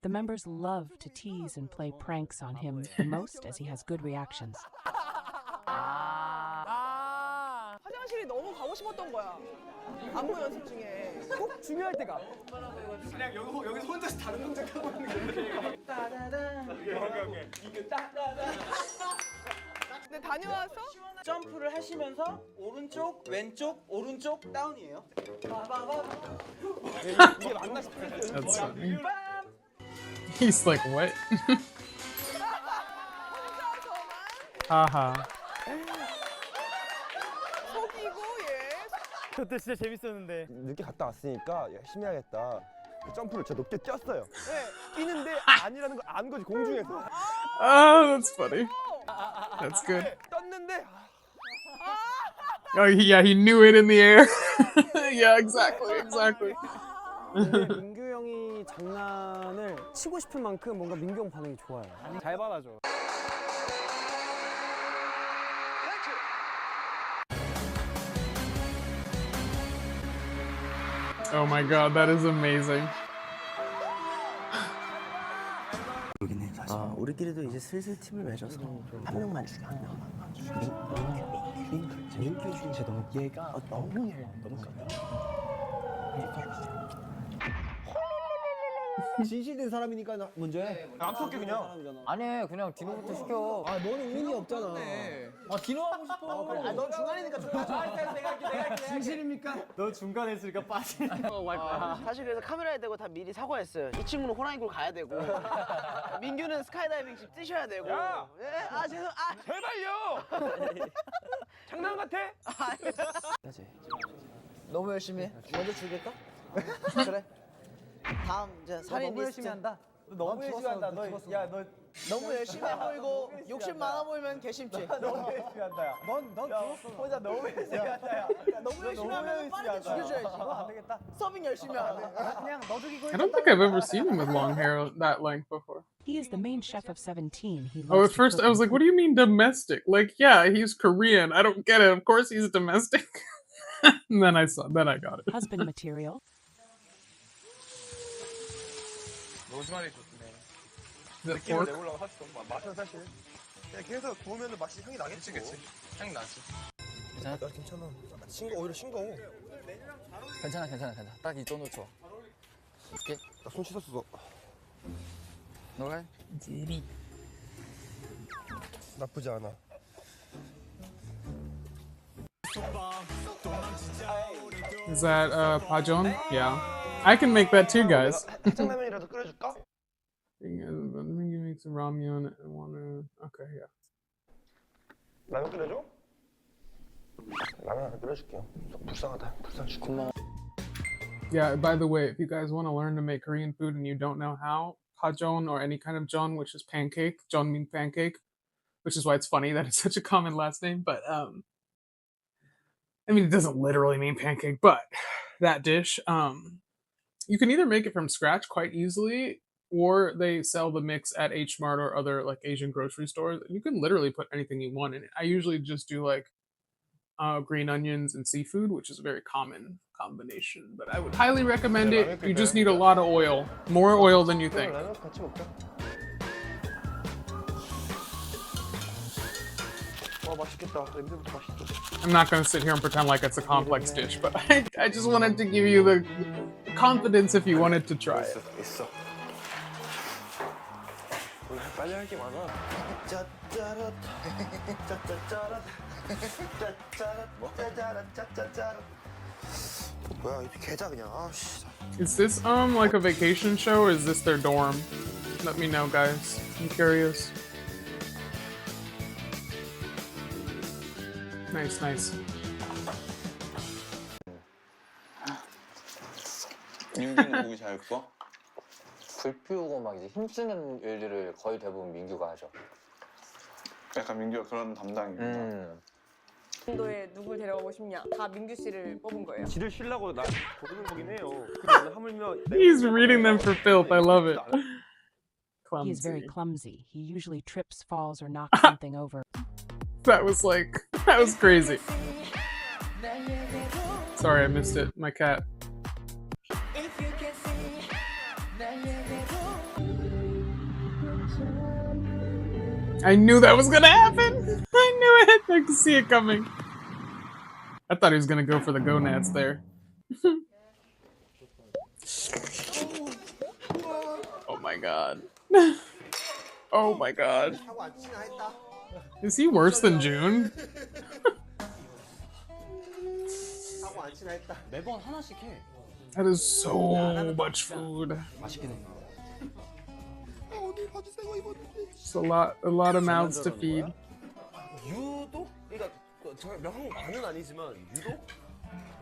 The members love to tease and play pranks on him the most as he has good reactions. 화장실이 너무 가고 싶었던 거야. 안무 연습 중에 꼭 중요할 때가. 그냥 여기서 혼자서 다른 동작 하고 있는 게. 따다다. 오케이. 이게 따다다. 근데 다녀와서 점프를 하시면서 오른쪽, 왼쪽, 오른쪽 다운이에요. 이게 맞나 싶어요. That's funny. He's like, what? Haha. 그때 진짜 재밌었는데. 늦게 갔다 왔으니까 열심히 해야겠다. 그 점프를 진짜 높게 뛰었어요. 네, 뛰는데 아니라는 걸 안 거지 공중에서. Oh, that's funny. That's good. 떴는데. Oh, yeah, he knew it in the air. Yeah, exactly. 민규 형이 장난을 치고 싶은 만큼 뭔가 민규 형 반응이 좋아요. 잘 받아줘. Oh my god, that is amazing. 우리끼리도 이제 슬슬 팀을 맺어서 한 명만 죽여, 한 명만. 민규 중에 너무 얘가 너무 진실된 사람이니까 나 먼저 해. 안 쏠게 그냥. 아니 그냥 디노부터 시켜. 아 너는 운이 없잖아. 아 디노 하고 싶어. 그래. 넌 중간이니까 내가 할게. 진실입니까? 너 중간에 있으니까 빠지. 사실 그래서 카메라에 대고 다 미리 사과했어요. 이 친구는 호랑이굴 가야 되고 민규는 스카이다이빙 뛰셔야 되고. 예? 아 죄송. 아 제발요. 장난 같아? 너무 열심히 해. 먼저 죽일까? 그래. 다음 이제 살인 너무 열심히 한다. 너 너무 열심히 한다. 너 너무 열심히 해 보이고 욕심 많아 보이면 개심지. 너무 열심히 한다 야. 넌 들었어. 혼자 너무 열심히 한다 야. 너무 열심히 하면 빠르게 죽여줘야지. 안 되겠다. 서빙 열심히 하고. 그냥 너죽이고 I don't think I've ever seen him with long hair that length before. He is the main chef of 17. He Oh, loves at to first cook I was and like, what do you mean domestic? Like, yeah, he's Korean. I don't get it. Of course he's domestic. And then I got it. husband material. 로즈마리 좋네. Is it 느낌을 pork? 내보려고 사실 너무 맛은 사실. 그냥 계속 구우면 맛이 향이 나겠지. 그치. 향 나지. 나 괜찮아. 오히려 싱거워. 괜찮아. 딱 이 정도 좋아. 이렇게. 나 손 씻었어. 너가 나쁘지 않아. Is that pajon? Yeah. I can make that too, guys. 짜장라면이라도 끓여줄까? Thing is, I think you make some ramyun and wanna. Okay, yeah. 라면 끓여줘? 라면 하나 끓여줄게요. 불쌍하다. 불쌍 죽고. Yeah, by the way, if you guys want to learn to make Korean food and you don't know how, pajon or any kind of jeon, which is pancake, jeon means pancake, which is why it's funny that it's such a common last name, but I mean, it doesn't literally mean pancake, but that dish, you can either make it from scratch quite easily, or they sell the mix at H Mart or other like Asian grocery stores. You can literally put anything you want in it. I usually just do like green onions and seafood, which is a very common combination, but I would highly recommend it. You just need a lot of oil, more oil than you think. 라면 같이 먹자. 맛있겠다. 냄새부터 맛있어. I'm not going to sit here and pretend like it's a complex dish, but I just wanted to give you the confidence if you wanted to try it. 있어. 오늘 빨리 할 게 많아. 짜짜라. 짜짜짜라. 짜짜라. 짜짜짜라. 뭐야, 이 계좌 그냥. 아씨. Is this like a vacation show or is this their dorm? Let me know, guys. I'm curious. Nice. 민규는 누구 잘 구워? 불 피우고 막 이제 힘쓰는 일들을 거의 대부분 민규가 하죠. 약간 민규가 그런 담당이구나. 인도에 누굴 데려가고 싶냐? 다 민규 씨를 뽑은 거예요. 지를 쉬려고 나 고르는 거긴 해요. 근데 하물며 He's reading them for filth. I love it. He is very clumsy. He usually trips, falls, or knocks something over. That was crazy. Sorry, I missed it. My cat. I knew that was gonna happen! I knew it! I could see it coming. I thought he was gonna go for the gonads there. Oh my god. Oh my god. Is he worse than June? 매번 하나씩 해. That is so much food. 맛있긴 해. It's a lot of mouths to feed. 유독 그러니까 정말 명반은 아니지만 유독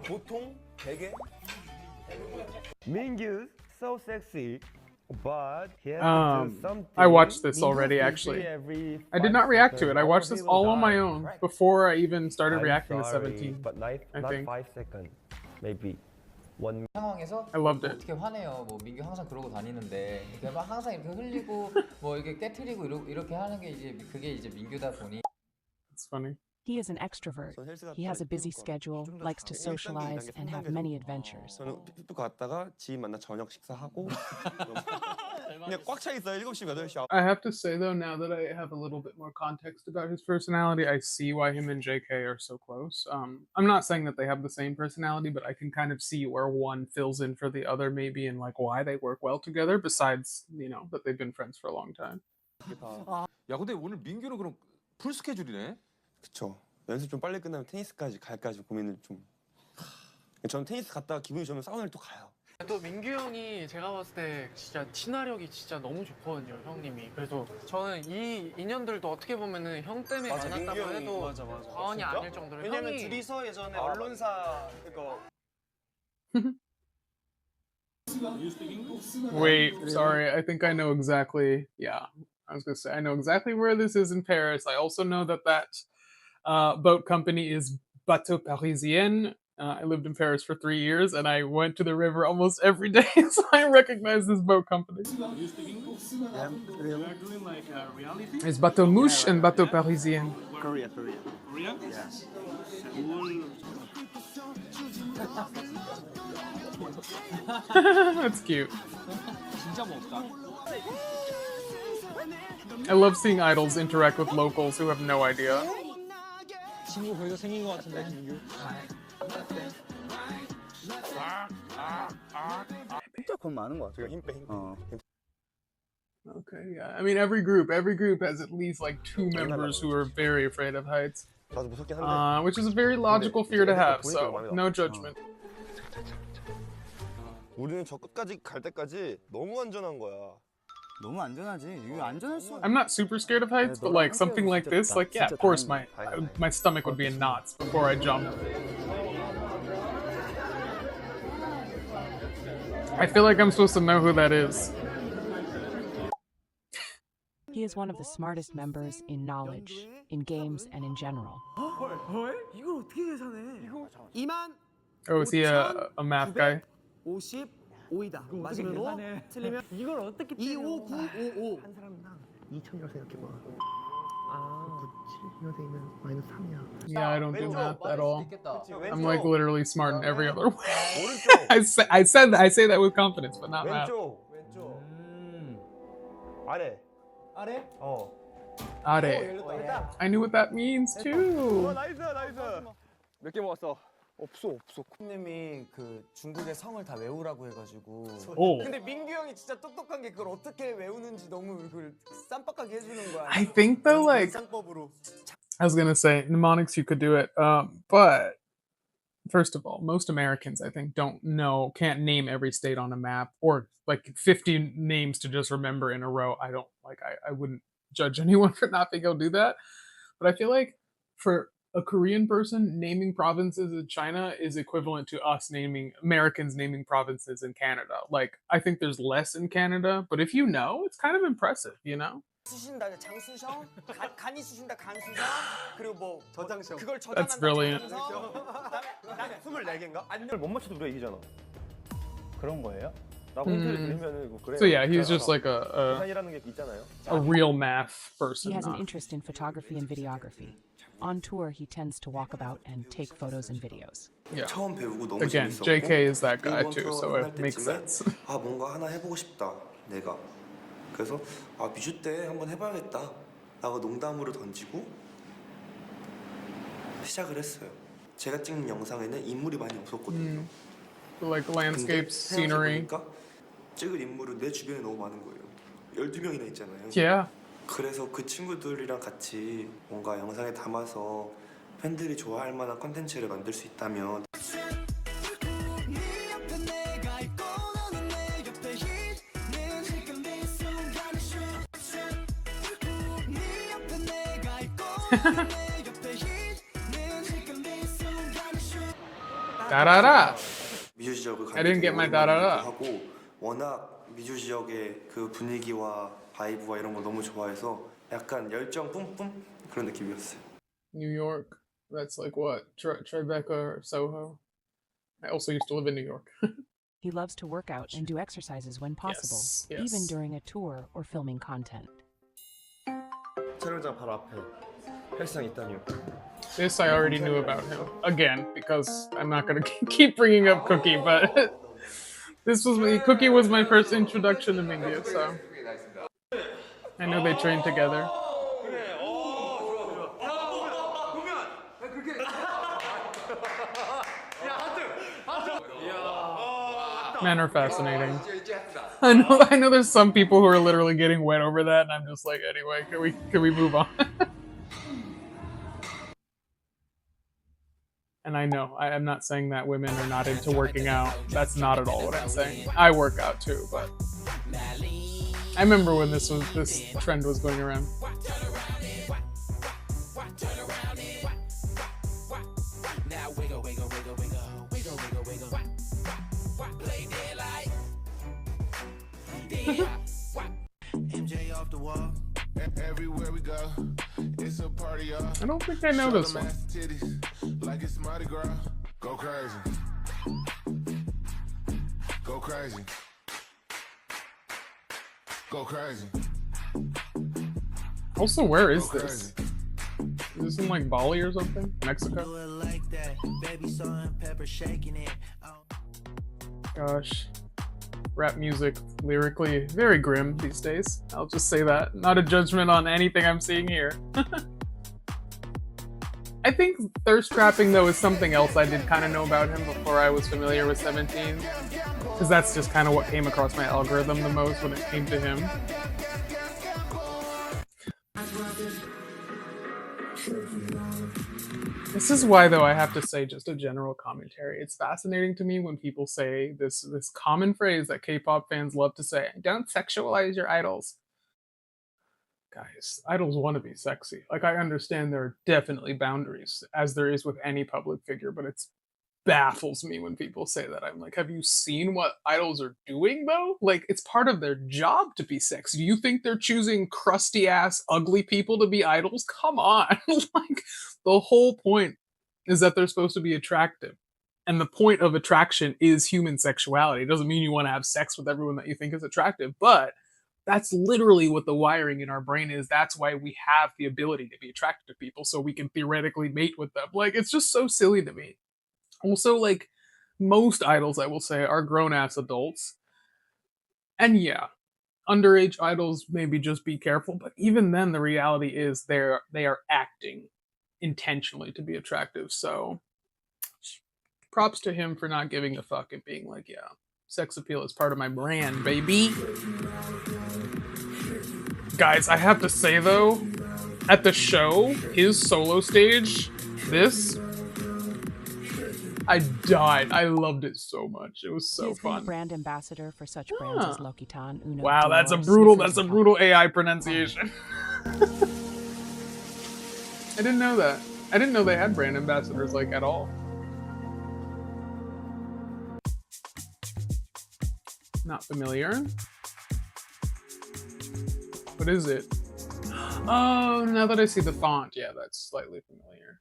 보통 되게 민규 so sexy. But I watched this already, actually. I did not react to it. I watched this all on my own before I even started reacting to 17. But not I think. 5 seconds, maybe 1. 상황에서 I loved it. 어떻게 화내요? 뭐 민규 항상 그러고 다니는데 이렇게 막 항상 이렇게 흘리고 뭐 이렇게 깨트리고 이렇게 하는 게 이제 그게 이제 민규다 보니. It's funny. He is an extrovert. He has a busy schedule, likes to socialize, and have many adventures. 저는 삐삐 갔다가 지인 만나 저녁 식사하고 그냥 꽉 차 있어요. 7시 8시. I have to say though, now that I have a little bit more context about his personality, I see why him and JK are so close. I'm not saying that they have the same personality, but I can kind of see where one fills in for the other maybe and like why they work well together besides, you know, that they've been friends for a long time. 야 근데 오늘 민규는 그럼 풀 스케줄이네? 그쵸. 연습 좀 빨리 끝나면 테니스까지 갈까지 고민을 좀. 저는 테니스 갔다가 기분이 좋으면 사우나를 또 가요. 또 민규 형이 제가 봤을 때 진짜 친화력이 진짜 너무 좋거든요, 형님이. 그래서 저는 이 인연들도 어떻게 보면은 형 때문에 만났다고 해도 과언이 아닐 정도로. 왜냐면 둘이서 예전에 언론사 그거. Wait, sorry. I think I know exactly. Yeah. I was gonna say I know exactly where this is in Paris. I also know that boat company is Bateau Parisien. I lived in Paris for 3 years, and I went to the river almost every day, so I recognize this boat company. You speak English? Yeah, really. They're doing like reality. It's Bateau Mouche and Bateau Parisien. Korea. Korea? Yeah. That's cute. I love seeing idols interact with locals who have no idea. 친구 거기서 생긴 것 같은데 민규. 진짜 겁 많은 것 같아. 힘 빼. Okay, yeah. I mean, every group has at least like 2 members who are very afraid of heights. Which is a very logical fear to have, so no judgment. 우리는 저 끝까지 갈 때까지 너무 안전한 거야. 너무 안전하지. 이거 안전할 수. I'm not super scared of heights, but like something like this, like yeah, of course my stomach would be in knots before I jump. I feel like I'm supposed to know who that is. He is one of the smartest members in knowledge, in games, and in general. 이걸 어떻게 계산해? 2만. Oh, is he a math guy? 55이다. 맞으면 틀리면 이걸 어떻게 25955. 한 사람당 2,000이라고 생각해봐. 아, 97년생이면 마이너스 3이야. Yeah, I don't do math at all. I'm like literally smart in every other way. I say that with confidence, but not math. 왼쪽. 아래. 아래? Are. I knew what that means too. 나이스. 몇 개 먹었어? 없어. 님이 그 중국의 성을 다 외우라고 해가지고. 오. 근데 민규 형이 진짜 똑똑한 게 그걸 어떻게 외우는지 너무 그걸 쌈박하게 해주는 거야. I think though, like, 쌍법으로. I was gonna say mnemonics, you could do it, but first of all, most Americans I think can't name every state on a map, or like 50 names to just remember in a row. I wouldn't judge anyone for not being able to do that, but I feel like for a Korean person, naming provinces in China is equivalent to Americans naming provinces in Canada. Like, I think there's less in Canada, but if you know, it's kind of impressive, you know? 수신다 장수성, 간이 수신다 간수성, 그리고 뭐 저장성. 그걸 That's brilliant. 그다음에 24개인가? 안녕을 못 맞춰도 우리가 이기잖아. 그런 거예요? 나 힌트를 드리면은 그래. So yeah, he's just like a 계산이라는 게 있잖아요. real math person. He has an interest in photography and videography. On tour, he tends to walk about and take photos and videos. Yeah. 처음 배우고 너무 Again, 재밌었고 JK is that guy 일본 too, 투어 so 할 it makes 때쯤에 sense. 아 뭔가 하나 해보고 싶다 내가. 그래서 아 뮤즈 때 한번 해봐야겠다 라고 농담으로 던지고 시작을 했어요. 제가 찍는 영상에는 인물이 많이 없었거든요. Like landscapes, scenery. 찍을 인물은 내 주변에 너무 많은 거예요. 12명이나 있잖아요. Yeah. 그래서 그 친구들이랑 같이 뭔가 영상에 담아서 팬들이 좋아할 만한 콘텐츠를 만들 수 있다면 Da-da-da. 미주 지역을 I didn't get my da-da-da. 하고 워낙 미주 지역의 그 분위기와 바이브와 이런 걸 너무 좋아해서 약간 열정 뿜뿜 그런 느낌이었어요. New York. That's like what? Tribeca or Soho? I also used to live in New York. He loves to work out and do exercises when possible, Yes. even during a tour or filming content. 촬영장 바로 앞에 헬스장 있다니요. This I already knew about him. Again, because I'm not gonna keep bringing up Cookie, but Cookie was my first introduction to Mingyu, so I know they trained together. Men are fascinating. I know there's some people who are literally getting wet over that, and I'm just like, anyway, can we move on? And I know, I'm not saying that women are not into working out. That's not at all what I'm saying. I work out too, but I remember when this trend was going around. MJ off the wall. don't think I know this one. Like it's Mardi Gras. Go crazy. Go crazy. Go crazy. Also, where is this? Is this in like Bali or something? Mexico? Gosh. Rap music, lyrically, very grim these days. I'll just say that. Not a judgment on anything I'm seeing here. I think thirst trapping, though, is something else I did kind of know about him before I was familiar with 17. Because that's just kind of what came across my algorithm the most when it came to him. This is why, though, I have to say just a general commentary. It's fascinating to me when people say this common phrase that K-pop fans love to say, don't sexualize your idols. Guys, idols want to be sexy. Like, I understand there are definitely boundaries, as there is with any public figure, but it baffles me when people say that. I'm like, have you seen what idols are doing, though? Like, it's part of their job to be sexy. Do you think they're choosing crusty-ass, ugly people to be idols? Come on. Like, the whole point is that they're supposed to be attractive. And the point of attraction is human sexuality. It doesn't mean you want to have sex with everyone that you think is attractive, but that's literally what the wiring in our brain is. That's why we have the ability to be attracted to people, so we can theoretically mate with them. Like, it's just so silly to me. Also, like, most idols, I will say, are grown-ass adults. And yeah, underage idols, maybe just be careful, but even then, the reality is they are acting intentionally to be attractive, so props to him for not giving a fuck and being like, yeah, sex appeal is part of my brand, baby. Guys, I have to say, though, at the show, his solo stage, this, I died. I loved it so much. It was so fun. Brand ambassador for such brands as Lokitan, Uno. Wow, Dior, that's a brutal AI pronunciation. I didn't know that. I didn't know they had brand ambassadors, like, at all. Not familiar. What is it? Oh, now that I see the font, yeah, that's slightly familiar.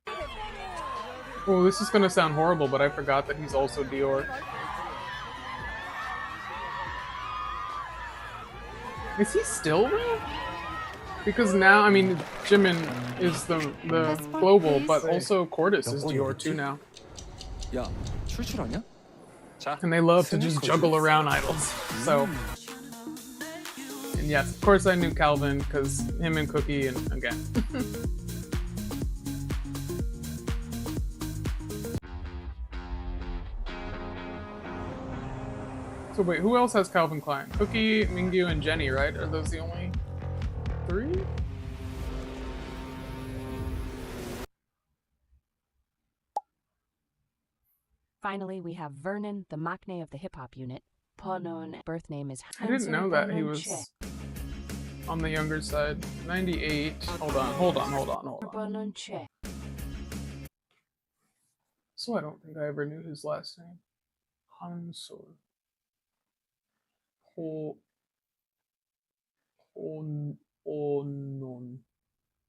Oh, this is gonna sound horrible, but I forgot that he's also Dior. Is he still though? Because now, I mean, Jimin is the global, but also Cordis is Dior too now. And they love to just juggle around idols. So, and yes, of course I knew Calvin because him and Cookie, and again. So wait, who else has Calvin Klein? Cookie, Mingyu, and Jenny, right? Are those the only three? Finally, we have Vernon, the maknae of the hip-hop unit. Ponon, birth name is I didn't know that he was on the younger side. 98. Hold on. So I don't think I ever knew his last name. Hansol. Onon.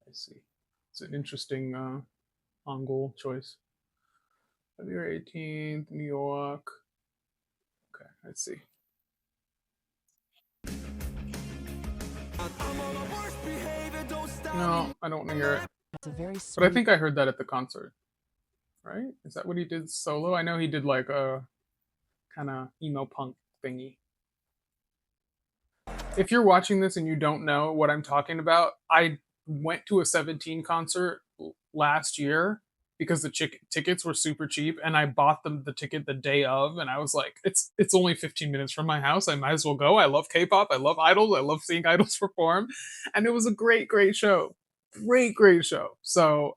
I see. It's an interesting Hangul choice. February 18th, New York. Okay, let's see. No, I don't hear it. But I think I heard that at the concert. Right? Is that what he did solo? I know he did like a kind of emo punk thingy. If you're watching this and you don't know what I'm talking about, I went to a 17 concert last year because the tickets were super cheap, and I bought them the ticket the day of, and I was like, it's only 15 minutes from my house. I might as well go. I love K-pop. I love idols. I love seeing idols perform. And it was a great, great show. Great show. So,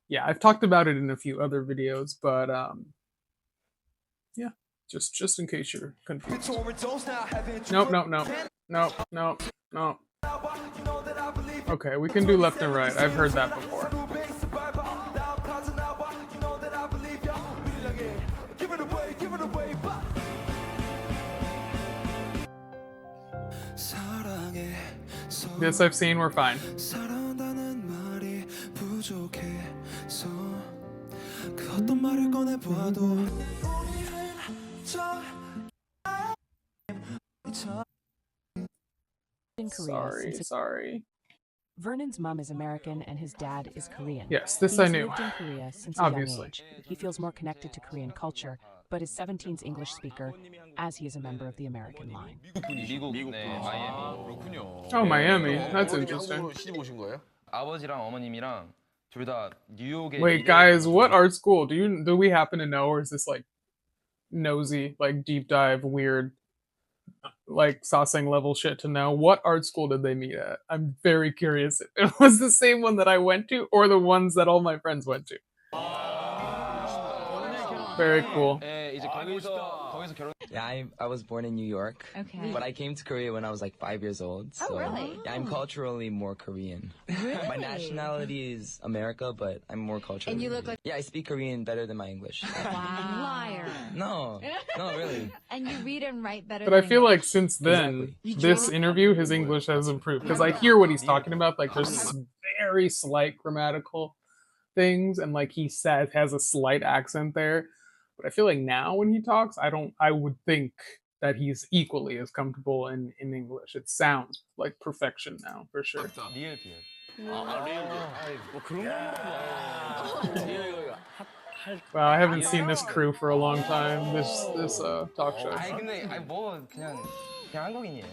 yeah, I've talked about it in a few other videos, but yeah, just in case you're confused. Nope. Okay, we can do left and right. I've heard that before. This I've seen, we're fine. 부족해서 그 어떤 말을 꺼내보아도 In Korea since Sorry. Vernon's mom is American and his dad is Korean. Yes, this He's I knew. lived in Korea since a Obviously. young age. He feels more connected to Korean culture, but is 17's English speaker, as he is a member of the American line. 미국 네, 마이애미. 그렇군요. Oh, Miami. That's 어머님이 interesting. 한국으로 시집 오신 거예요? 아버지랑 어머님이랑 둘 다 뉴욕에. Wait, guys, what art school do we happen to know, or is this like nosy, like deep dive, weird, like Sasang level shit to know? What art school did they meet at? I'm very curious. It was the same one that I went to, or the ones that all my friends went to. Very cool. 예, 이제 거기서 결혼. Yeah, I was born in New York. Okay. But I came to Korea when I was like 5 years old. So really? Yeah, I'm culturally more Korean. Really? My nationality is America, but I'm more culturally. And you look like. Yeah, I speak Korean better than my English. Wow. Liar. No, really. And you read and write better. But I than feel like English. since then, this interview, his English has improved. Because I hear what he's talking about. Like, there's very slight grammatical things, and like he has a slight accent there. But I feel like now when he talks, I would think that he's equally as comfortable in English. It sounds like perfection now, for sure. 리얼 비엘. 뭐 그런 Wow, I haven't seen this crew for a long time. This talk show. 아니 근데 뭐 그냥 한국인이에요.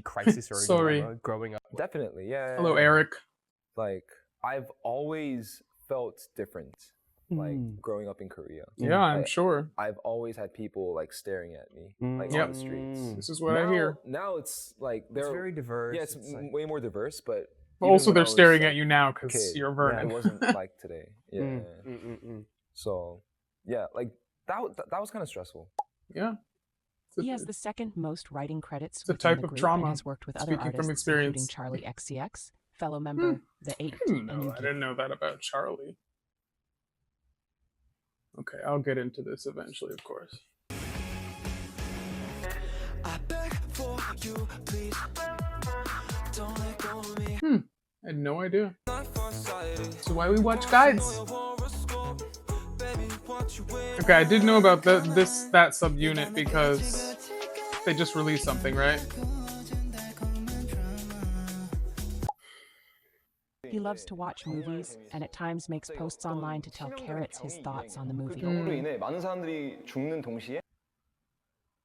Crisis or Sorry. growing up. Definitely, yeah. Hello, Eric. Like I've always felt different, like growing up in Korea. Yeah, I'm sure. I've always had people like staring at me, like Yep. on the streets. This is what I hear. Now it's like they're very diverse. Yeah, it's way more diverse, but But even also, when I they're was, staring like, at you now because kid, you're yeah, Vernon. it wasn't like today. Yeah. So, yeah, like that was kind of stressful. Yeah. He has the second most writing credits a within type the of group trauma, and has worked with other speaking artists, from experience. including Charlie XCX, fellow member The Eight. No, I didn't know that about Charlie. Okay, I'll get into this eventually, of course. I had no idea. That's why we watch guides. Okay, I did know about that subunit because they just released something, right? He loves to watch movies and at times makes posts online to tell Carrots his thoughts on the movie. 병으로 인해 많은 사람들이 죽는 동시에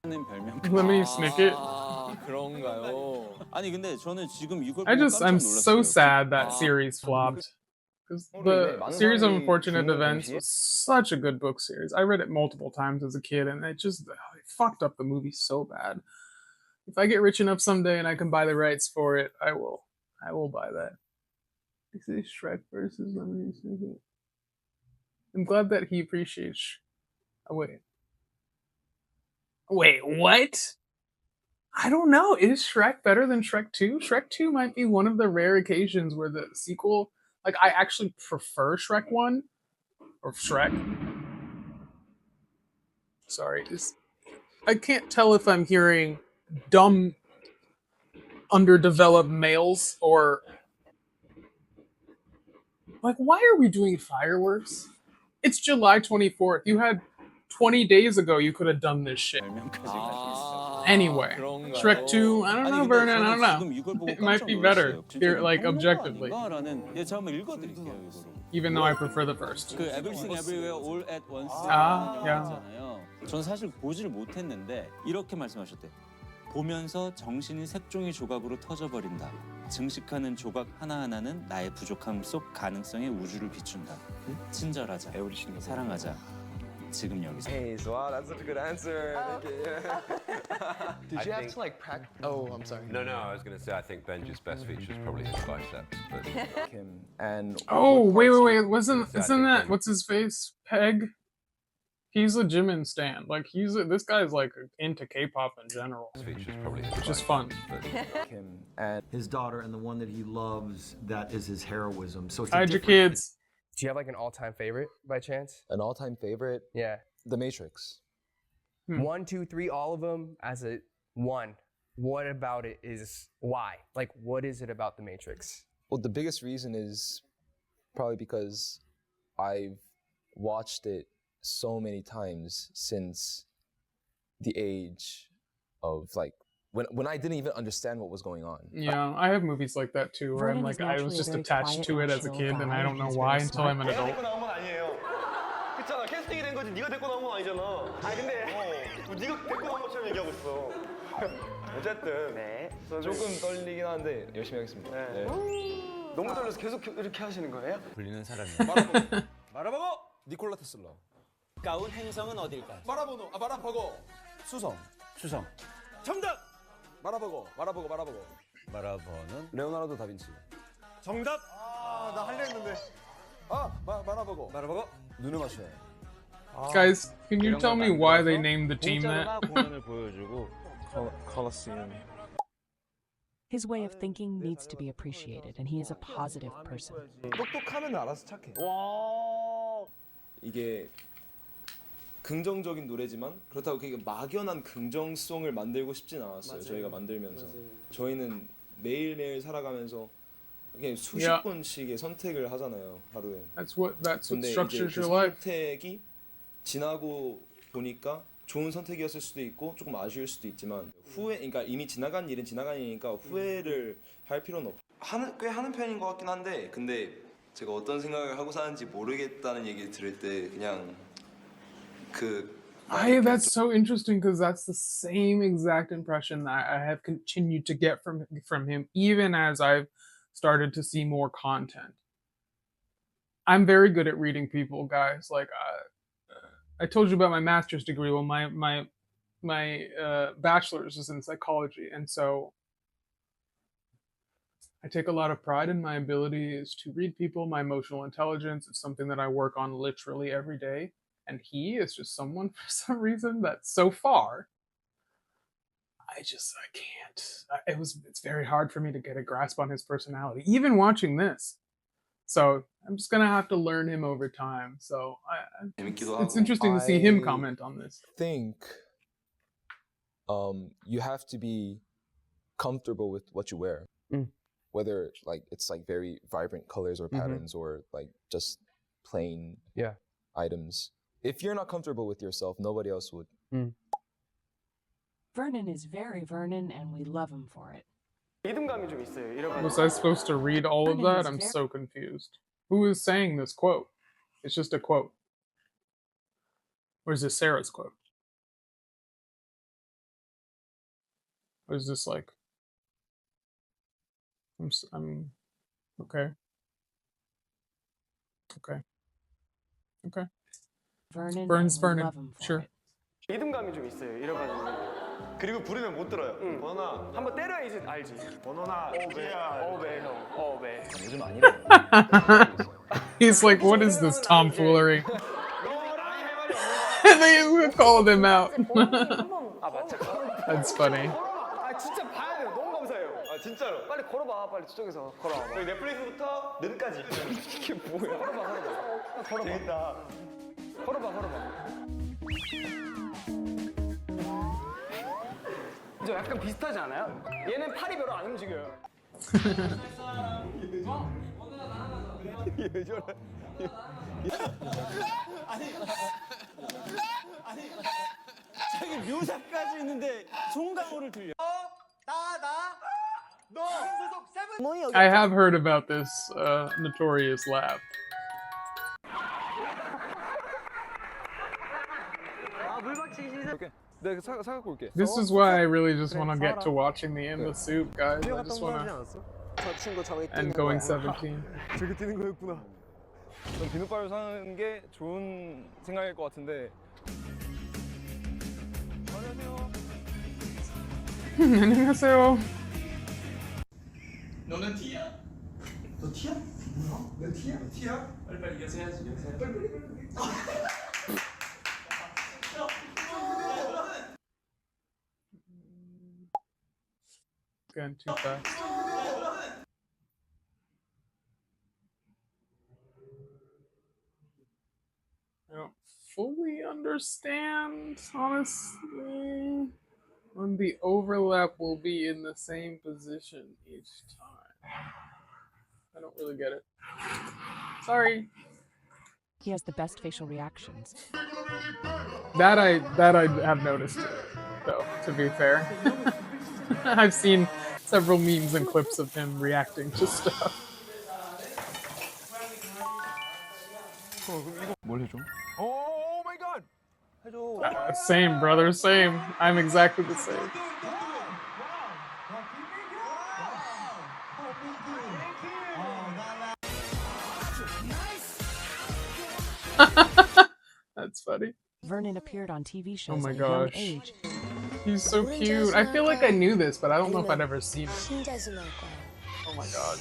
Let me snick it. 그런가요? 아니 근데 저는 지금 이걸 I'm so sad that series flopped. Because the series of unfortunate events was such a good book series. I read it multiple times as a kid, and it fucked up the movie so bad. If I get rich enough someday and I can buy the rights for it, I will buy that. Is this Shrek versus Lemony Snicket? I'm glad that he appreciates. Oh, wait, what? I don't know. Is Shrek better than Shrek 2? Shrek 2 might be one of the rare occasions where the sequel, like, I actually prefer Shrek 1 or Shrek. Sorry, I can't tell if I'm hearing dumb, underdeveloped males or. Like, why are we doing fireworks? It's July 24th. You had 20 days ago you could have done this shit. Anyway, Shrek 2, I don't know, Vernon, I don't know. It might be better, like, objectively. Even though I prefer the first. 그 Everything Everywhere All at Once yeah. 전 사실 보지를 못했는데 이렇게 말씀하셨대. 보면서 정신이 색종이 조각으로 터져버린다. 증식하는 조각 하나하나는 나의 부족함 속 가능성의 우주를 비춘다. 친절하자. 사랑하자. 지금 여기서. Hey, wow, that's such a good answer. Did you have to like practice? Oh, I'm sorry. No, I was going to say I think Benji's best feature is probably his biceps. But Him and Oh, wait. Isn't that, what's his face? Peg? He's a Jimin stan. Like, this guy's like into K-pop in general. Which is fun. Him and his daughter, and the one that he loves, that is his heroism. So it's hide your kids. Do you have like an all-time favorite by chance? An all-time favorite? Yeah. The Matrix. 1, 2, 3, all of them as a one. what about it is why? Like, what is it about The Matrix? Well, the biggest reason is probably because I've watched it so many times since the age of like when I didn't even understand what was going on. Yeah, I have movies like that too, where I'm like, I was just attached to it as a kid, and I don't know why until I'm an adult. 그렇잖아. 캐스팅이 된 거지. 네가 데리고 나온 건 아니잖아. 아 근데 네가 데리고 나온 것처럼 얘기하고 있어. 어쨌든 네. 조금 떨리긴 하는데 열심히 하겠습니다. 네. 너무 떨려서 계속 이렇게 하시는 거예요? 불리는 사람이야. 마라보고 니콜라 테슬라. 가까운 행성은 어딜까요? 마라보고 수성. 정답. 마라보고. 마라보는 레오나르도 다빈치. 정답. 나 하려 했는데. 마라보고. 눈을 맞춰야 해. Guys, can you tell me why they named the team that? 공연을 보여주고 Colosseum. His way of thinking needs to be appreciated, and he is a positive person. 똑똑하면 알아서 착해. 이게 긍정적인 노래지만 그렇다고 그게 막연한 긍정성을 만들고 싶진 않았어요. 저희가 만들면서 저희는 매일매일 살아가면서 그냥 수십 번씩의 선택을 하잖아요, 하루에. That's what 근데 structures 이제 그 your life. 선택이 지나고 보니까 좋은 선택이었을 수도 있고 조금 아쉬울 수도 있지만 그러니까 이미 지나간 일은 지나간 일이니까 후회를 할 필요는 없고 꽤 하는 편인 것 같긴 한데 근데 제가 어떤 생각을 하고 사는지 모르겠다는 얘기 들을 때 그냥 that's so interesting because that's the same exact impression that I have continued to get from him, even as I've started to see more content. I'm very good at reading people, guys. Like I told you about my master's degree. Well, my bachelor's is in psychology, and so I take a lot of pride in my abilities to read people. My emotional intelligence is something that I work on literally every day. And he is just someone, for some reason, that so far, I can't. It's very hard for me to get a grasp on his personality, even watching this. So I'm just gonna have to learn him over time. So it's interesting to see him comment on this. I think you have to be comfortable with what you wear, whether it's very vibrant colors or patterns or just plain items. If you're not comfortable with yourself, nobody else would. Vernon is very Vernon, and we love him for it. 리듬감이 좀 있어요. Was I supposed to read all of that? I'm so confused. Who is saying this quote? It's just a quote. Or is this Sarah's quote? Or is this like... I'm... Okay. Vernon. Sure. 리듬감이 좀 있어요. 이래가지고. 그리고 부르면 못 들어요. 버너나 한번 때려야지 알지. 버너나 어베 형 요즘 아니래. He's like, what is this tomfoolery? And they called him out. That's funny. 아 진짜 봐야 돼요. 너무 감사해요. 아 진짜로. 빨리 걸어봐. 빨리 저쪽에서 걸어봐. 여기 넷플릭스부터 눈까지. 이게 뭐야? 걸어봐. 재밌다. 걸어봐. 저 약간 비슷하지 않아요? 얘는 팔이 별로 안 움직여요. 왜 저래? 아니 자기 묘사까지 있는데 송강호를 들려. 너 소속 세븐. I have heard about this notorious laugh. This is why I really just want to get to watching the end of Soup, guys. I just want to... And going 17. 저기 뛰는 거였구나. 전 비눗방울 사는 게 좋은 생각일 것 같은데. 안녕하세요. 너는 T야? 너 T야? 뭐야? 내 T야? T야? 빨리 이겨서 해야지. 빨리. Again, too fast. I don't fully understand, honestly. when the overlap will be in the same position each time. I don't really get it. Sorry. He has the best facial reactions. That I have noticed, though, to be fair. I've seen several memes and clips of him reacting to stuff. 뭘 해줘? Oh my god! Same, brother, same. I'm exactly the same. That's funny. Vernon appeared on TV shows Oh my at a young gosh. age. He's so cute. I feel like I knew this, but I don't know if I'd ever seen it. Oh my god.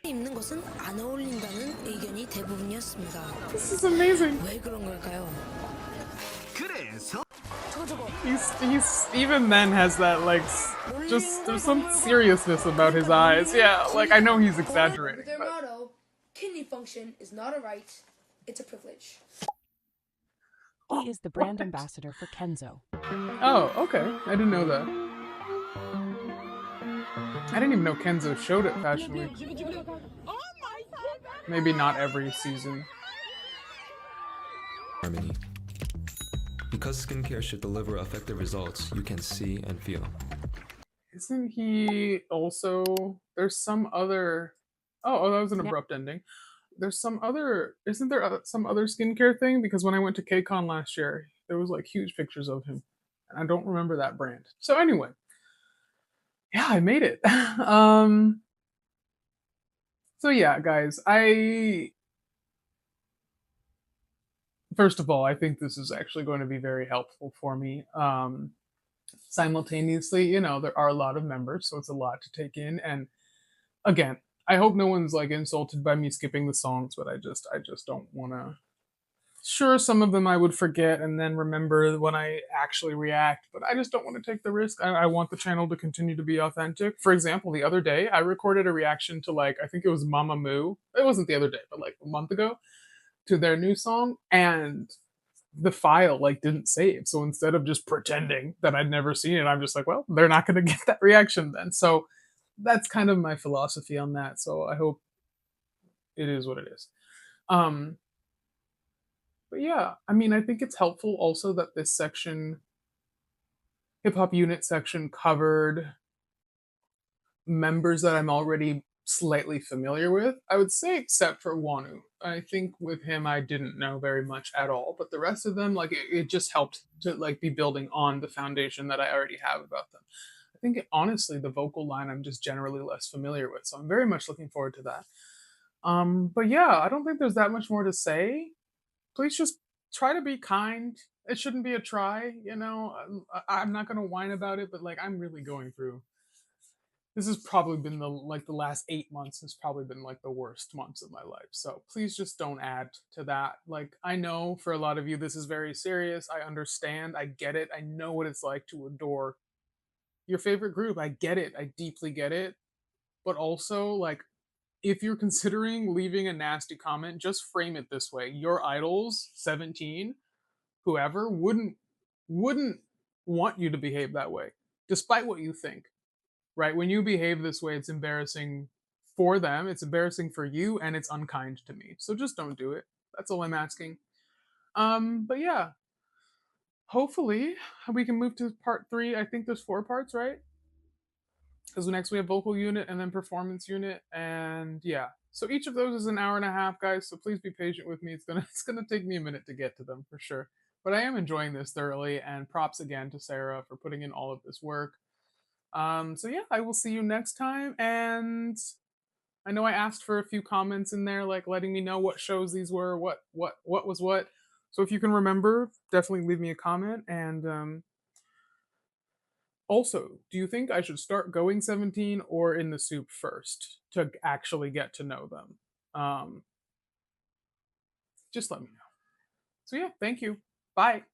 입는 것은 안 어울린다는 의견이 대부분이었습니다. This is amazing. 왜 그런 걸까요? He's even then has that like just there's some seriousness about his eyes. Yeah, like I know he's exaggerating. With their But motto, kidney function is not a right, it's a privilege. He is the brand ambassador for Kenzo. oh, okay. I didn't know that. I didn't even know Kenzo showed at Fashion Week. Maybe not every season. Harmony. Because skincare should deliver effective results you can see and feel. Isn't he also? There's some other. Oh, that was an abrupt ending. There's some other. Isn't there some other skincare thing? Because when I went to KCON last year, there was like huge pictures of him, and I don't remember that brand. So anyway, yeah, I made it. So yeah, guys, first of all, I think this is actually going to be very helpful for me. Simultaneously, you know, there are a lot of members, so it's a lot to take in. And again, I hope no one's like insulted by me skipping the songs, but I just don't want to. Sure, some of them I would forget and then remember when I actually react, but I just don't want to take the risk. I want the channel to continue to be authentic. For example, the other day, I recorded a reaction to like, I think it was Mama Moo. It wasn't the other day, but like a month ago, to their new song, and the file like didn't save. So instead of just pretending that I'd never seen it, I'm just like, well, they're not going to get that reaction then. So that's kind of my philosophy on that. So I hope it is what it is. But yeah, I mean, I think it's helpful also that this section, hip hop unit section, covered members that I'm already slightly familiar with. I would say except for Wanu. I think with him I didn't know very much at all, but the rest of them, like it just helped to like be building on the foundation that I already have about them. I think honestly the vocal line I'm just generally less familiar with, so I'm very much looking forward to that. But yeah, I don't think there's that much more to say. Please just try to be kind. It shouldn't be a try, you know. I'm not gonna whine about it, but like I'm really going through. This has probably been the last 8 months has probably been like the worst months of my life. So please just don't add to that. Like I know for a lot of you this is very serious. I understand. I get it. I know what it's like to adore your favorite group. I get it. I deeply get it. But also like if you're considering leaving a nasty comment, just frame it this way. Your idols, 17, whoever, wouldn't want you to behave that way, despite what you think. Right? When you behave this way, it's embarrassing for them, it's embarrassing for you, and it's unkind to me. So just don't do it. That's all I'm asking. But yeah. Hopefully we can move to part 3. I think there's 4 parts, right? Because next we have vocal unit and then performance unit, and yeah. So each of those is an hour and a half, guys. So please be patient with me. It's gonna take me a minute to get to them for sure. But I am enjoying this thoroughly, and props again to Sarah for putting in all of this work. So yeah, I will see you next time. And I know I asked for a few comments in there, like letting me know what shows these were, what was what. So if you can remember, definitely leave me a comment. And also, do you think I should start going 17 or in the soup first to actually get to know them? Just let me know. So yeah, thank you. Bye.